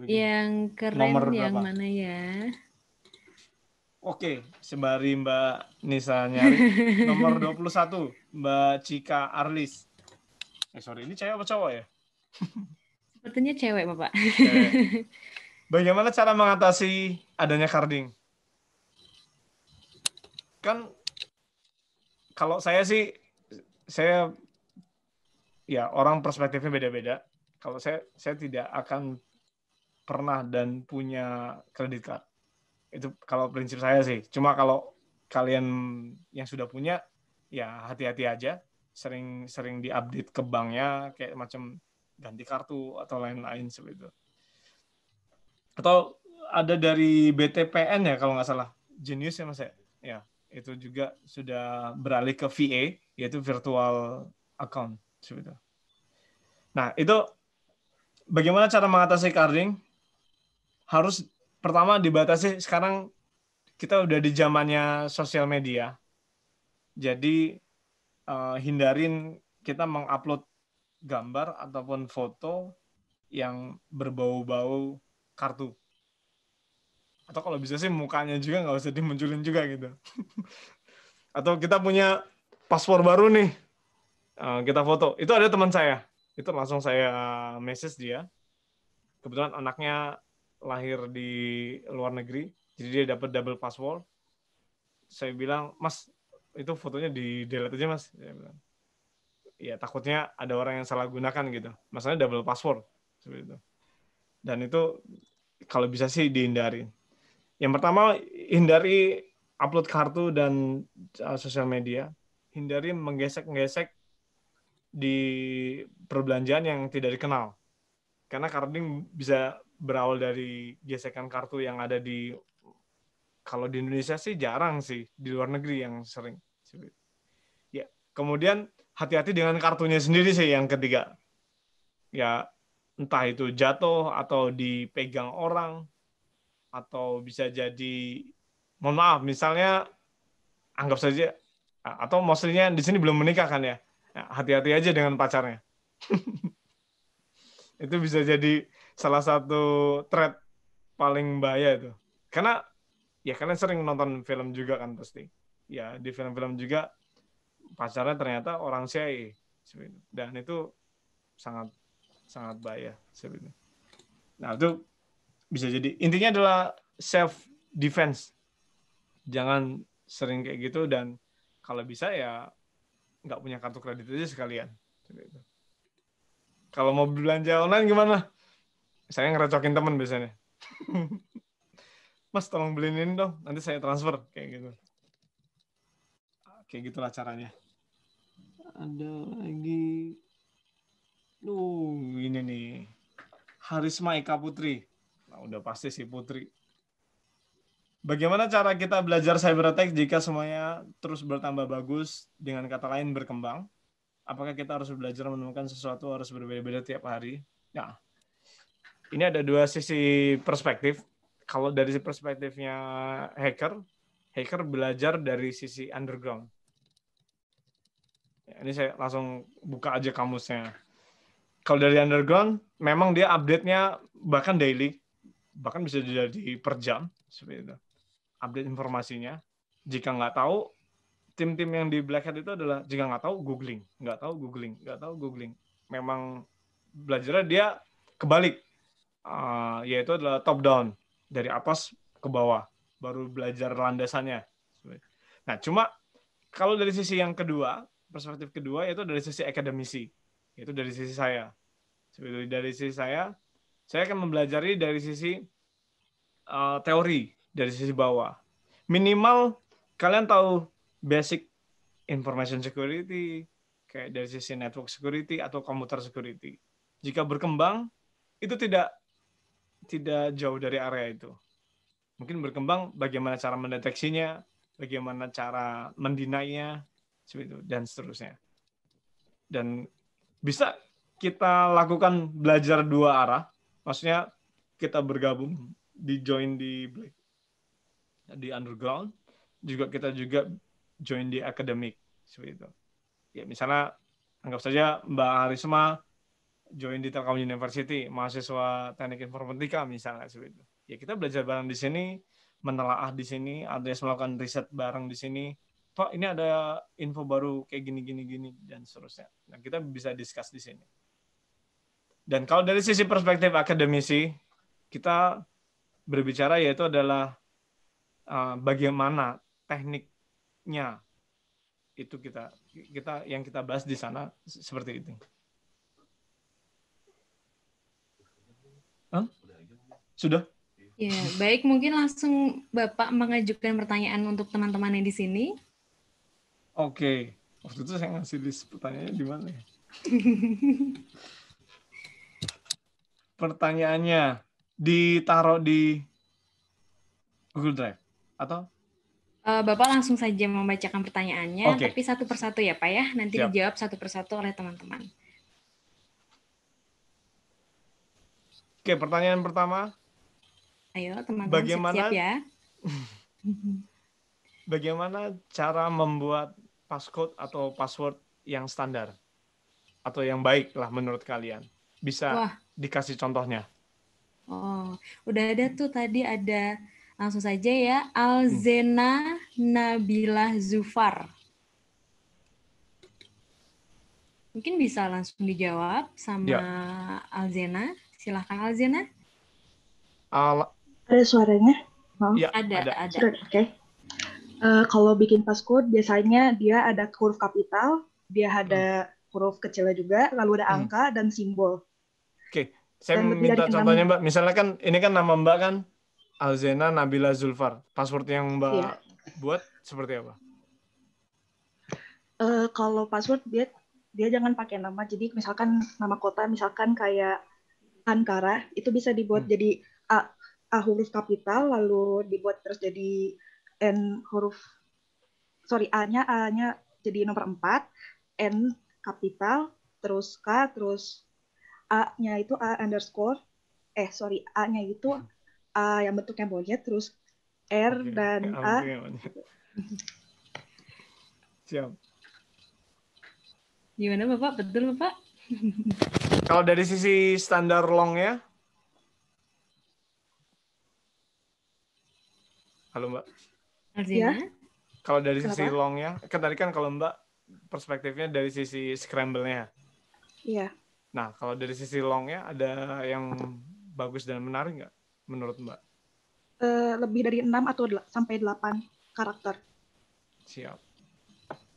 S2: Yang keren
S3: Nomor
S2: yang
S3: berapa?
S2: mana ya?
S3: Oke, sembari Mbak Nisa nyari. Nomor 21, Mbak Cika Arlis. Ini cewek apa cowok ya?
S2: Sepertinya cewek, Bapak.
S3: Bagaimana cara mengatasi adanya carding? Kan kalau saya sih, ya orang perspektifnya beda-beda. Kalau saya tidak akan pernah dan punya kredit card. Itu kalau prinsip saya sih. Cuma kalau kalian yang sudah punya, ya hati-hati aja. Sering diupdate ke banknya, kayak macam ganti kartu atau lain-lain seperti itu. Atau ada dari BTPN ya kalau nggak salah, Genius ya Mas ya. Ya, itu juga sudah beralih ke VA, yaitu virtual account seperti itu. Nah, itu bagaimana cara mengatasi carding? Harus pertama dibatasi. Sekarang kita udah di zamannya sosial media. Jadi hindarin kita mengupload gambar ataupun foto yang berbau-bau kartu. Atau kalau bisa sih mukanya juga nggak usah dimunculin juga gitu. Atau kita punya paspor baru nih, kita foto. Itu ada teman saya. Itu langsung saya message dia. Kebetulan anaknya lahir di luar negeri, jadi dia dapat double password. Saya bilang, Mas, itu fotonya di-delete aja, Mas. Saya bilang, ya takutnya ada orang yang salah gunakan gitu. Masalahnya double password. Seperti itu. Dan itu kalau bisa sih dihindarin. Yang pertama, hindari upload kartu dan sosial media. Hindari menggesek-gesek di perbelanjaan yang tidak dikenal. Karena carding bisa berawal dari gesekan kartu yang ada di, kalau di Indonesia sih jarang sih, di luar negeri yang sering. Ya, kemudian hati-hati dengan kartunya sendiri sih yang ketiga. Ya, entah itu jatuh atau dipegang orang, atau bisa jadi, mohon maaf, misalnya anggap saja, atau mostly-nya di sini belum menikah kan ya, hati-hati aja dengan pacarnya. Itu bisa jadi salah satu threat paling bahaya itu. Karena ya kalian sering nonton film juga kan pasti. Ya di film-film juga pacarnya ternyata orang CIA. Dan itu sangat sangat bahaya sebenarnya. Nah, itu bisa jadi, intinya adalah self defense. Jangan sering kayak gitu, dan kalau bisa ya nggak punya kartu kredit aja sekalian. Kalau mau belanja online gimana? Saya ngerecokin teman biasanya. Mas, tolong beliin ini dong, nanti saya transfer kayak gitu. Kayak gitulah caranya. Ada lagi. Ini nih. Harisma Eka Putri. Nah, udah pasti sih Putri. Bagaimana cara kita belajar cyber attack jika semuanya terus bertambah bagus, dengan kata lain berkembang? Apakah kita harus belajar menemukan sesuatu harus berbeda-beda tiap hari? Nah, ini ada dua sisi perspektif. Kalau dari perspektifnya hacker belajar dari sisi underground. Ya, ini saya langsung buka aja kamusnya. Kalau dari underground, memang dia update-nya bahkan daily, bahkan bisa jadi per jam, seperti itu. Update informasinya. Jika nggak tahu, tim-tim yang di Black Hat itu adalah jika nggak tahu googling, nggak tahu googling. Memang belajarnya dia kebalik, yaitu adalah top down, dari atas ke bawah, baru belajar landasannya. Nah, cuma kalau dari sisi yang kedua, perspektif kedua yaitu dari sisi akademisi, itu dari sisi saya. Dari sisi saya akan mempelajari dari sisi teori, dari sisi bawah. Minimal kalian tahu basic information security, kayak dari sisi network security atau computer security. Jika berkembang, itu tidak jauh dari area itu. Mungkin berkembang bagaimana cara mendeteksinya, bagaimana cara mendinainya, dan seterusnya. Dan bisa kita lakukan belajar dua arah, maksudnya kita bergabung, join di underground, kita juga join di akademik, seperti itu. Ya, misalnya anggap saja Mbak Harisma join di Telkom University, mahasiswa teknik informatika misalnya, seperti itu. Ya, kita belajar bareng di sini, menelaah di sini, ada yang melakukan riset bareng di sini. Pak, ini ada info baru kayak gini, dan seterusnya. Nah, kita bisa discuss di sini. Dan kalau dari sisi perspektif akademisi, kita berbicara yaitu adalah bagaimana tekniknya, itu kita yang kita bahas di sana seperti itu. Sudah?
S2: Ya, baik, mungkin langsung Bapak mengajukan pertanyaan untuk teman-teman yang di sini.
S3: Oke. Waktu itu saya ngasih list pertanyaannya di mana ya? Pertanyaannya ditaruh di Google Drive atau?
S2: Bapak langsung saja membacakan pertanyaannya,
S3: Oke.
S2: tapi satu persatu ya Pak ya, nanti
S3: Siap.
S2: dijawab satu persatu oleh teman-teman.
S3: Oke, pertanyaan pertama.
S2: Ayo teman-teman
S3: Bagaimana-
S2: siap-siap ya.
S3: Bagaimana cara membuat passcode atau password yang standar? Atau yang baik lah menurut kalian? Bisa
S2: Wah.
S3: dikasih contohnya?
S2: Oh, udah ada tuh tadi, ada langsung saja ya, Alzena Nabila Zufar. Mungkin bisa langsung dijawab sama
S3: Ya.
S2: Alzena. Silahkan Alzena.
S7: Ada suaranya?
S3: Ya,
S2: Ada.
S7: Sudah, oke. Kalau bikin passcode, biasanya dia ada huruf kapital, dia ada huruf kecilnya juga, lalu ada angka dan simbol.
S3: Oke, saya
S7: Dan lebih
S3: minta
S7: dari
S3: contohnya
S7: 6.
S3: Mbak. Misalnya kan ini kan nama Mbak kan Alzena Nabila Zulfar. Password yang Mbak
S7: Iya.
S3: buat seperti apa?
S7: Kalau password dia jangan pakai nama. Jadi misalkan nama kota, misalkan kayak Ankara, itu bisa dibuat jadi A huruf kapital, lalu dibuat terus jadi A-nya jadi nomor 4, N kapital, terus K, terus A-nya itu A_, A-nya itu A yang bentuknya monyet, terus R
S3: Oke.
S7: dan A.
S3: Siap.
S2: Gimana Bapak? Betul Bapak?
S3: Kalau dari sisi standar long-nya? Halo Mbak.
S2: Alzena?
S7: Ya.
S3: Kalau dari sisi
S7: Kenapa?
S3: long-nya, kan tadi kan kalau Mbak perspektifnya dari sisi scramble-nya.
S7: Iya.
S3: Nah, kalau dari sisi long-nya ada yang bagus dan menarik nggak menurut Mbak?
S7: Lebih dari 6 atau sampai 8 karakter.
S3: Siap.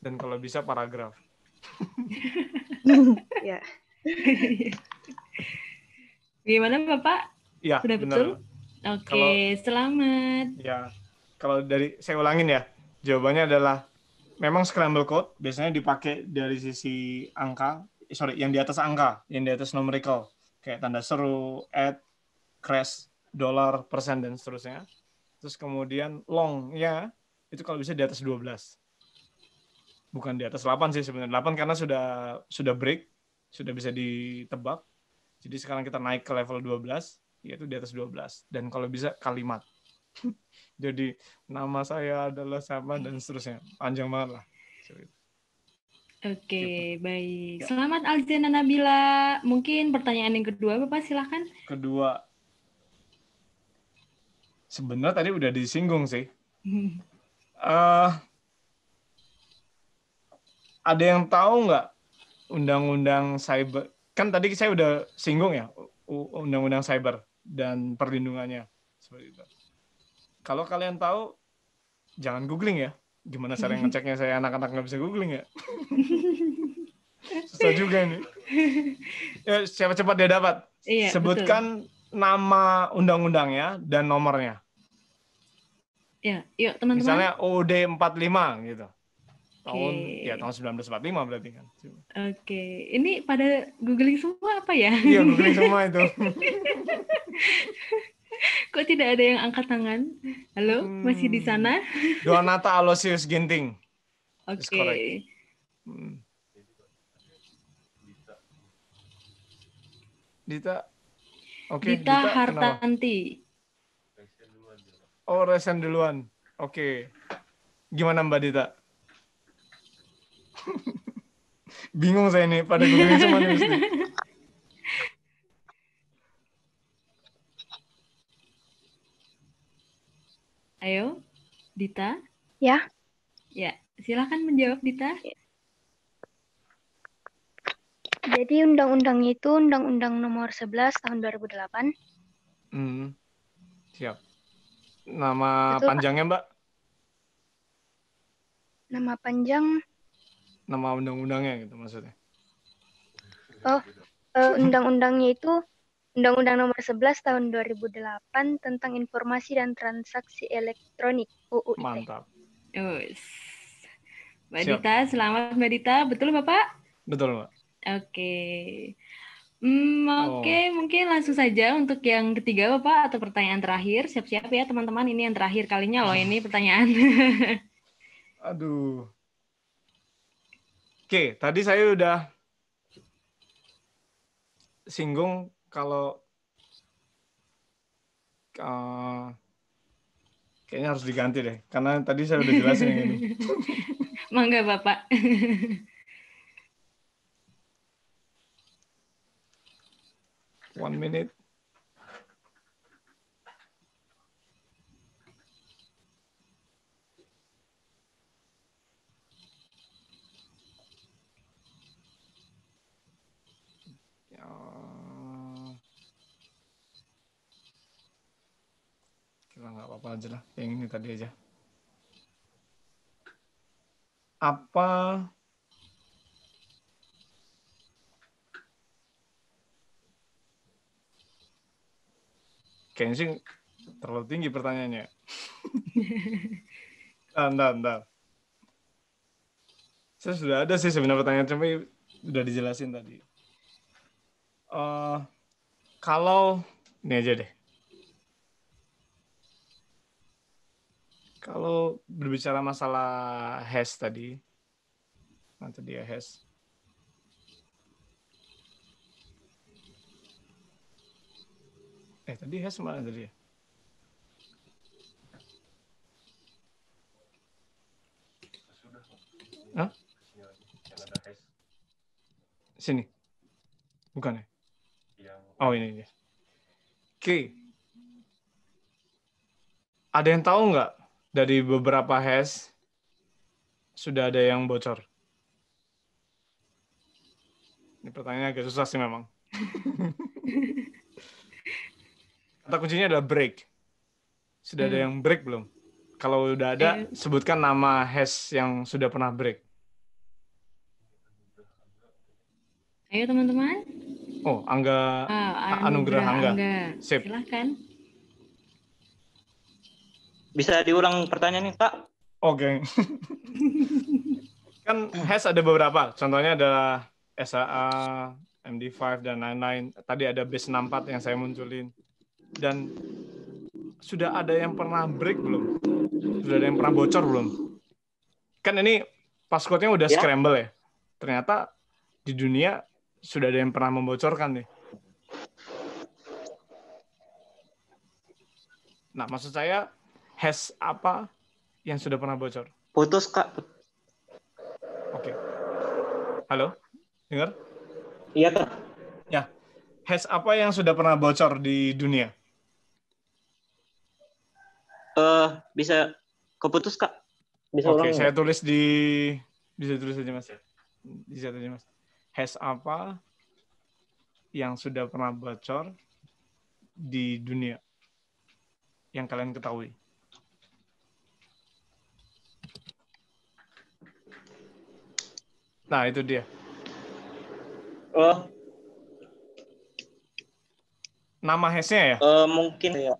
S3: Dan kalau bisa paragraf.
S7: Ya.
S2: Gimana Bapak?
S3: Ya,
S2: Sudah
S3: benar.
S2: betul? Oke, selamat.
S3: Ya, kalau saya ulangin ya, jawabannya adalah memang scramble code biasanya dipakai dari sisi angka yang di atas angka, yang di atas numerical, kayak tanda seru, add, crash, dollar, persen dan seterusnya. Terus kemudian long ya itu kalau bisa di atas 12. Bukan di atas 8 sih sebenarnya. 8 karena sudah break, sudah bisa ditebak. Jadi sekarang kita naik ke level 12, yaitu di atas 12. Dan kalau bisa kalimat. Jadi nama saya adalah sama dan seterusnya. Panjang banget lah.
S2: Oke, baik. Selamat Alzena Nabila. Mungkin pertanyaan yang kedua, Bapak silakan.
S3: Kedua. Sebenarnya tadi udah disinggung sih. Ada yang tahu nggak undang-undang cyber? Kan tadi saya udah singgung ya, undang-undang cyber dan perlindungannya. Seperti itu. Kalau kalian tahu, jangan googling ya. Gimana cara ngeceknya saya anak-anak nggak bisa googling ya? Susah juga nih. Ya, siapa cepat dia dapat.
S2: Iya,
S3: sebutkan nama undang-undangnya dan nomornya.
S2: Ya, yuk teman-teman.
S3: Misalnya UUD 45 gitu. Tahun 1945 berarti kan.
S2: Oke, ini pada googling semua apa ya?
S3: Iya, googling semua itu.
S2: Kok tidak ada yang angkat tangan? Halo, masih di sana?
S3: Donata Aloysius Ginting.
S2: Oke.
S3: Dita. Oke,
S2: Dita Hartanti.
S3: Oh, resen duluan. Oke. Gimana Mbak Dita? Bingung saya ini, pada googling semua nih mesti.
S2: Ayo, Dita.
S8: Ya.
S2: Ya, silakan menjawab Dita.
S8: Jadi undang-undangnya itu Undang-Undang Nomor 11 Tahun 2008.
S3: Siap. Nama
S8: Betul,
S3: panjangnya, Mbak?
S8: Nama panjang.
S3: Nama undang-undangnya gitu maksudnya.
S8: Undang-undangnya itu Undang-Undang Nomor 11 Tahun 2008 tentang Informasi dan Transaksi Elektronik (UU ITE).
S3: Mantap.
S2: Mbak Dita, selamat Mbak Dita. Betul Bapak?
S3: Betul, Mbak.
S2: Oke. Oke, mungkin langsung saja untuk yang ketiga Bapak atau pertanyaan terakhir. Siap-siap ya teman-teman, ini yang terakhir kalinya loh ini pertanyaan.
S3: Aduh. Oke, tadi saya udah singgung kalau kayaknya harus diganti deh, karena tadi saya udah jelasin yang ini.
S2: Mangga Bapak.
S3: 1 minute. Kira nggak apa-apa aja lah, yang ini tadi aja. Apa kayaknya sih terlalu tinggi pertanyaannya. Bentar. Saya sudah ada sih sebenarnya pertanyaan, cuma udah dijelasin tadi. Kalau ini aja deh. Kalau berbicara masalah hash tadi, nanti dia hash. Tadi hash mana tadi ya? Hah? Sini. Bukan ya? Oh, ini. Oke. Ada yang tahu nggak dari beberapa hash sudah ada yang bocor? Ini pertanyaannya agak susah sih memang. Kata kuncinya adalah break. Sudah ada yang break belum? Kalau udah ada, sebutkan nama hash yang sudah pernah break.
S2: Ayo teman-teman.
S3: Oh, Angga Anugrah Angga. Sip.
S2: Silakan.
S9: Bisa diulang pertanyaannya, Pak?
S3: Oke. Kan hash ada beberapa. Contohnya adalah SAA, MD5 dan lain-lain. Tadi ada base 64 yang saya munculin. Dan sudah ada yang pernah break belum? Sudah ada yang pernah bocor belum? Kan ini passcode-nya udah scramble ya. Ternyata di dunia sudah ada yang pernah membocorkan nih. Nah, maksud saya hash apa yang sudah pernah bocor?
S9: Putus, Kak.
S3: Oke. Halo? Dengar?
S9: Iya, Kak.
S3: Ya. Hash apa yang sudah pernah bocor di dunia?
S9: Bisa keputus, Kak. Bisa
S3: Oke,
S9: ulang
S3: saya
S9: nggak?
S3: tulis di... Bisa tulis aja, Mas. Bisa aja, Mas. Hash apa yang sudah pernah bocor di dunia? Yang kalian ketahui. Nah, itu dia. Nama hash-nya ya?
S9: Mungkin ya.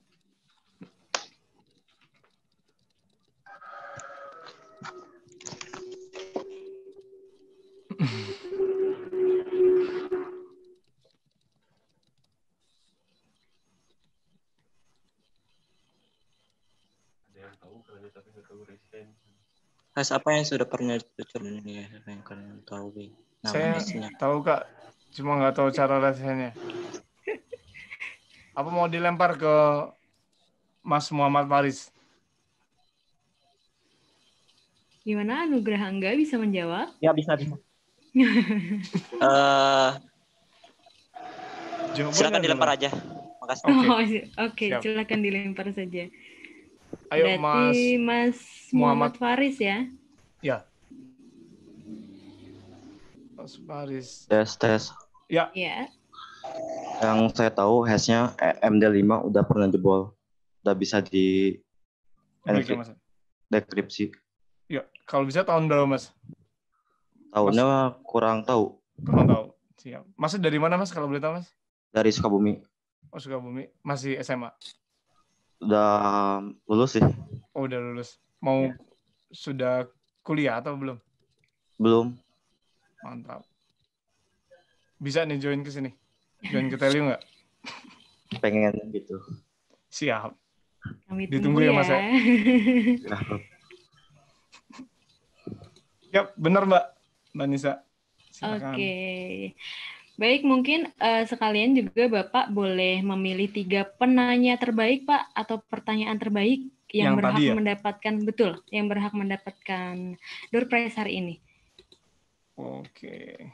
S9: Hash apa yang sudah pernah bocor ini ya, yang kalian tahu? Nama
S3: Saya
S9: hash-nya.
S3: tahu, Kak. Cuma nggak tahu cara rasanya. Apa mau dilempar ke Mas Muhammad Faris?
S2: Gimana Anugrah Angga bisa menjawab?
S9: Ya, bisa. Silakan dilempar aja. Makasih.
S2: Oke, silakan dilempar saja.
S3: Ayo,
S2: berarti Mas Muhammad Faris ya?
S3: Ya. Mas Faris.
S5: Tes.
S3: Ya.
S5: Yang saya tahu hash-nya MD5 udah pernah jebol. Udah bisa di dekripsi.
S3: Ya, kalau bisa tahun berapa, Mas?
S5: Tahunnya kurang tahu.
S3: Kurang tahu. Siap. Masnya dari mana, Mas, kalau boleh tahu, Mas?
S5: Dari Sukabumi.
S3: Oh, Sukabumi. Masih SMA?
S5: Udah lulus sih.
S3: Oh, udah lulus. Mau sudah kuliah atau belum?
S5: Belum.
S3: Mantap. Bisa nih join ke sini? Join ke Telio nggak?
S5: Pengen gitu.
S3: Siap.
S2: Kami
S3: ditunggu ya, Mas ya. Ya, benar Mbak Nisa. Silakan.
S2: Oke. Baik, mungkin sekalian juga Bapak boleh memilih 3 penanya terbaik, Pak, atau pertanyaan terbaik yang berhak mendapatkan, betul, yang berhak mendapatkan door prize hari ini.
S3: Oke.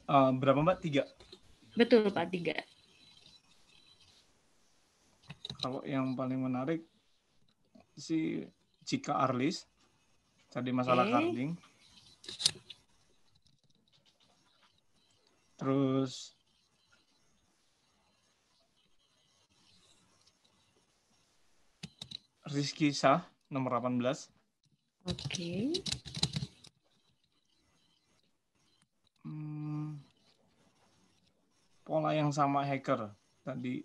S3: Berapa Mbak? 3?
S2: Betul Pak, 3.
S3: Kalau yang paling menarik si Cika Arlis, tadi masalah carding. Terus Rizky Shah, nomor 18.
S2: Oke.
S3: Pola yang sama hacker. Tadi,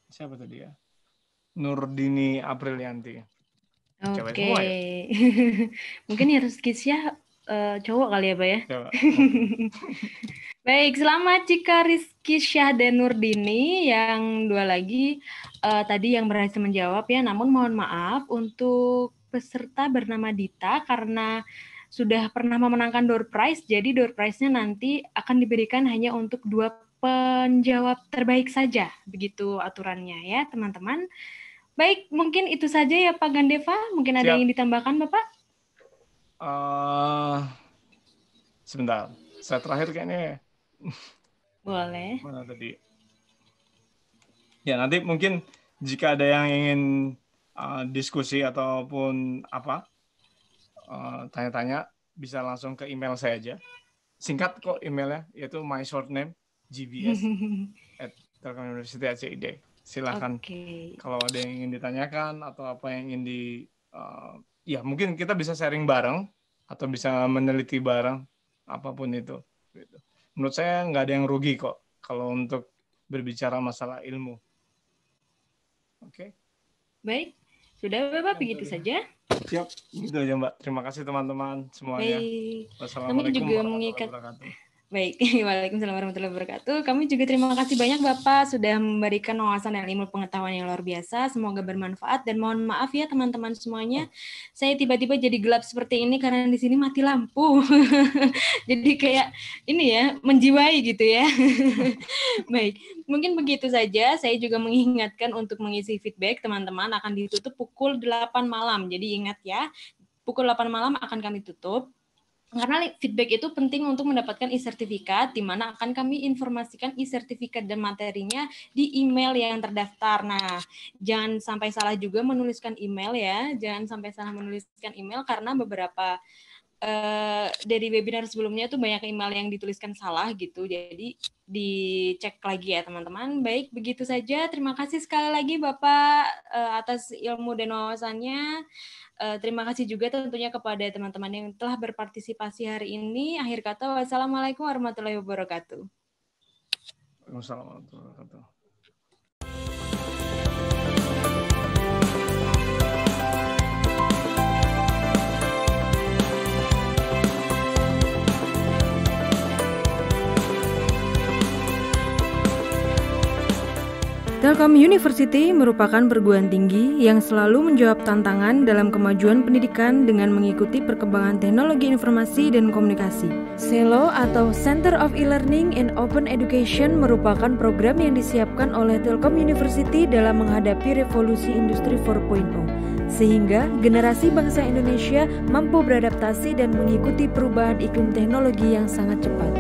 S3: siapa tadi ya? Nurdini Aprilianti.
S2: Oke. Semua ya? Mungkin ya Rizky Shah cowok kali ya, Pak ya?
S3: Coba.
S2: Baik, selamat Cika Rizky Shah dan Nurdini. Yang 2 lagi tadi yang berhasil menjawab ya, namun mohon maaf untuk peserta bernama Dita karena sudah pernah memenangkan door prize, jadi door prize-nya nanti akan diberikan hanya untuk 2 penjawab terbaik saja. Begitu aturannya ya, teman-teman. Baik, mungkin itu saja ya Pak Gandeva. Mungkin ada yang ingin ditambahkan, Bapak?
S3: Sebentar, saya terakhir kayaknya.
S2: Boleh.
S3: Mana tadi? Ya, nanti mungkin jika ada yang ingin diskusi ataupun apa, tanya-tanya, bisa langsung ke email saya aja. Singkat kok emailnya, yaitu my short name, gbs@telkomuniversity.ac.id. Silahkan kalau ada yang ingin ditanyakan atau apa yang ingin ya mungkin kita bisa sharing bareng atau bisa meneliti bareng apapun itu. Menurut saya nggak ada yang rugi kok kalau untuk berbicara masalah ilmu. Oke.
S2: Baik, Sudah Bapak, begitu saja.
S3: Siap, gitu aja Mbak. Terima kasih teman-teman semuanya.
S2: Baik. Kami
S3: Wassalamualaikum
S2: juga
S3: warahmatullahi
S2: mengikat.
S3: wabarakatuh.
S2: Baik, waalaikumsalam warahmatullahi wabarakatuh. Kami juga terima kasih banyak Bapak sudah memberikan wawasan dan ilmu pengetahuan yang luar biasa. Semoga bermanfaat dan mohon maaf ya teman-teman semuanya. Saya tiba-tiba jadi gelap seperti ini karena di sini mati lampu. Jadi kayak ini ya, menjiwai gitu ya. Baik, mungkin begitu saja. Saya juga mengingatkan untuk mengisi feedback teman-teman akan ditutup pukul 8 malam. Jadi ingat ya, pukul 8 malam akan kami tutup. Karena feedback itu penting untuk mendapatkan e-sertifikat, di mana akan kami informasikan e-sertifikat dan materinya di email yang terdaftar. Nah, jangan sampai salah juga menuliskan email ya, jangan sampai salah menuliskan email karena beberapa dari webinar sebelumnya tuh banyak email yang dituliskan salah gitu, jadi dicek lagi ya teman-teman. Baik, begitu saja. Terima kasih sekali lagi Bapak atas ilmu dan wawasannya. Terima kasih juga tentunya kepada teman-teman yang telah berpartisipasi hari ini. Akhir kata, wassalamualaikum warahmatullahi wabarakatuh.
S3: Waalaikumsalam warahmatullahi wabarakatuh.
S1: Telkom University merupakan perguruan tinggi yang selalu menjawab tantangan dalam kemajuan pendidikan dengan mengikuti perkembangan teknologi informasi dan komunikasi. CELO atau Center of E-Learning and Open Education merupakan program yang disiapkan oleh Telkom University dalam menghadapi revolusi industri 4.0, sehingga generasi bangsa Indonesia mampu beradaptasi dan mengikuti perubahan iklim teknologi yang sangat cepat.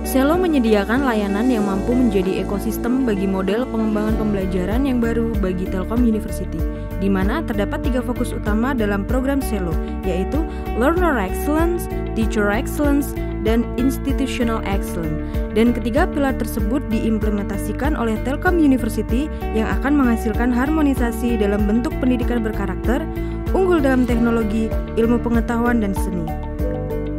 S1: CELO menyediakan layanan yang mampu menjadi ekosistem bagi model pengembangan pembelajaran yang baru bagi Telkom University, di mana terdapat 3 fokus utama dalam program CELO, yaitu Learner Excellence, Teacher Excellence, dan Institutional Excellence. Dan ketiga pilar tersebut diimplementasikan oleh Telkom University yang akan menghasilkan harmonisasi dalam bentuk pendidikan berkarakter, unggul dalam teknologi, ilmu pengetahuan, dan seni.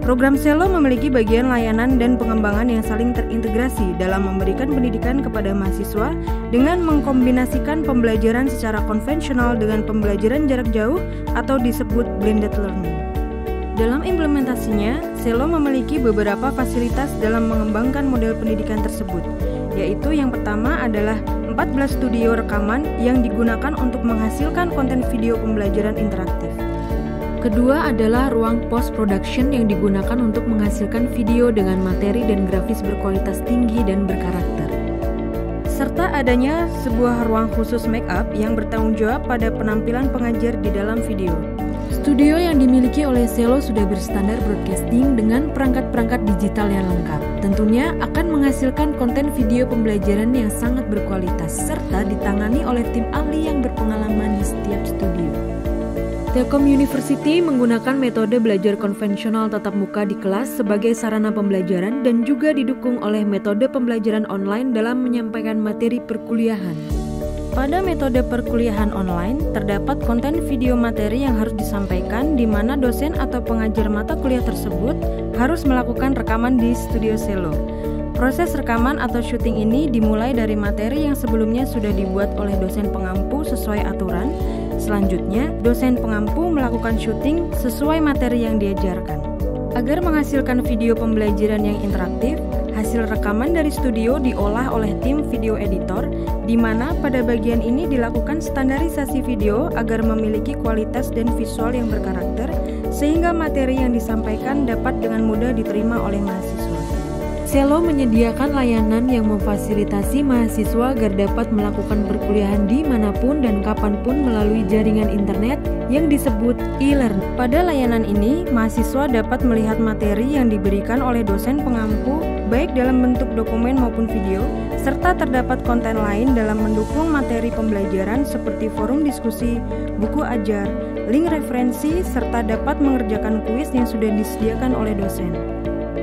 S1: Program CELO memiliki bagian layanan dan pengembangan yang saling terintegrasi dalam memberikan pendidikan kepada mahasiswa dengan mengkombinasikan pembelajaran secara konvensional dengan pembelajaran jarak jauh atau disebut blended learning. Dalam implementasinya, CELO memiliki beberapa fasilitas dalam mengembangkan model pendidikan tersebut, yaitu yang pertama adalah 14 studio rekaman yang digunakan untuk menghasilkan konten video pembelajaran interaktif. Kedua adalah ruang post-production yang digunakan untuk menghasilkan video dengan materi dan grafis berkualitas tinggi dan berkarakter. Serta adanya sebuah ruang khusus make-up yang bertanggung jawab pada penampilan pengajar di dalam video. Studio yang dimiliki oleh CELO sudah berstandar broadcasting dengan perangkat-perangkat digital yang lengkap. Tentunya akan menghasilkan konten video pembelajaran yang sangat berkualitas, serta ditangani oleh tim ahli yang berpengalaman di setiap studio. Telkom University menggunakan metode belajar konvensional tatap muka di kelas sebagai sarana pembelajaran dan juga didukung oleh metode pembelajaran online dalam menyampaikan materi perkuliahan. Pada metode perkuliahan online, terdapat konten video materi yang harus disampaikan di mana dosen atau pengajar mata kuliah tersebut harus melakukan rekaman di studio CELO. Proses rekaman atau syuting ini dimulai dari materi yang sebelumnya sudah dibuat oleh dosen pengampu sesuai aturan. Selanjutnya, dosen pengampu melakukan syuting sesuai materi yang diajarkan. Agar menghasilkan video pembelajaran yang interaktif, hasil rekaman dari studio diolah oleh tim video editor, di mana pada bagian ini dilakukan standarisasi video agar memiliki kualitas dan visual yang berkarakter, sehingga materi yang disampaikan dapat dengan mudah diterima oleh mahasiswa. CELO menyediakan layanan yang memfasilitasi mahasiswa agar dapat melakukan perkuliahan dimanapun dan kapanpun melalui jaringan internet yang disebut e-learning. Pada layanan ini, mahasiswa dapat melihat materi yang diberikan oleh dosen pengampu baik dalam bentuk dokumen maupun video, serta terdapat konten lain dalam mendukung materi pembelajaran seperti forum diskusi, buku ajar, link referensi, serta dapat mengerjakan kuis yang sudah disediakan oleh dosen.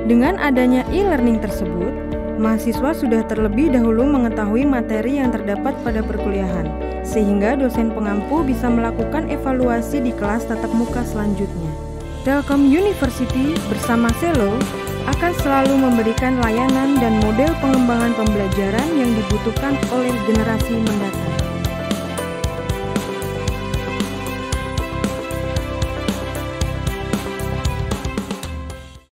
S1: Dengan adanya e-learning tersebut, mahasiswa sudah terlebih dahulu mengetahui materi yang terdapat pada perkuliahan, sehingga dosen pengampu bisa melakukan evaluasi di kelas tatap muka selanjutnya. Telkom University bersama CELO akan selalu memberikan layanan dan model pengembangan pembelajaran yang dibutuhkan oleh generasi mendatang.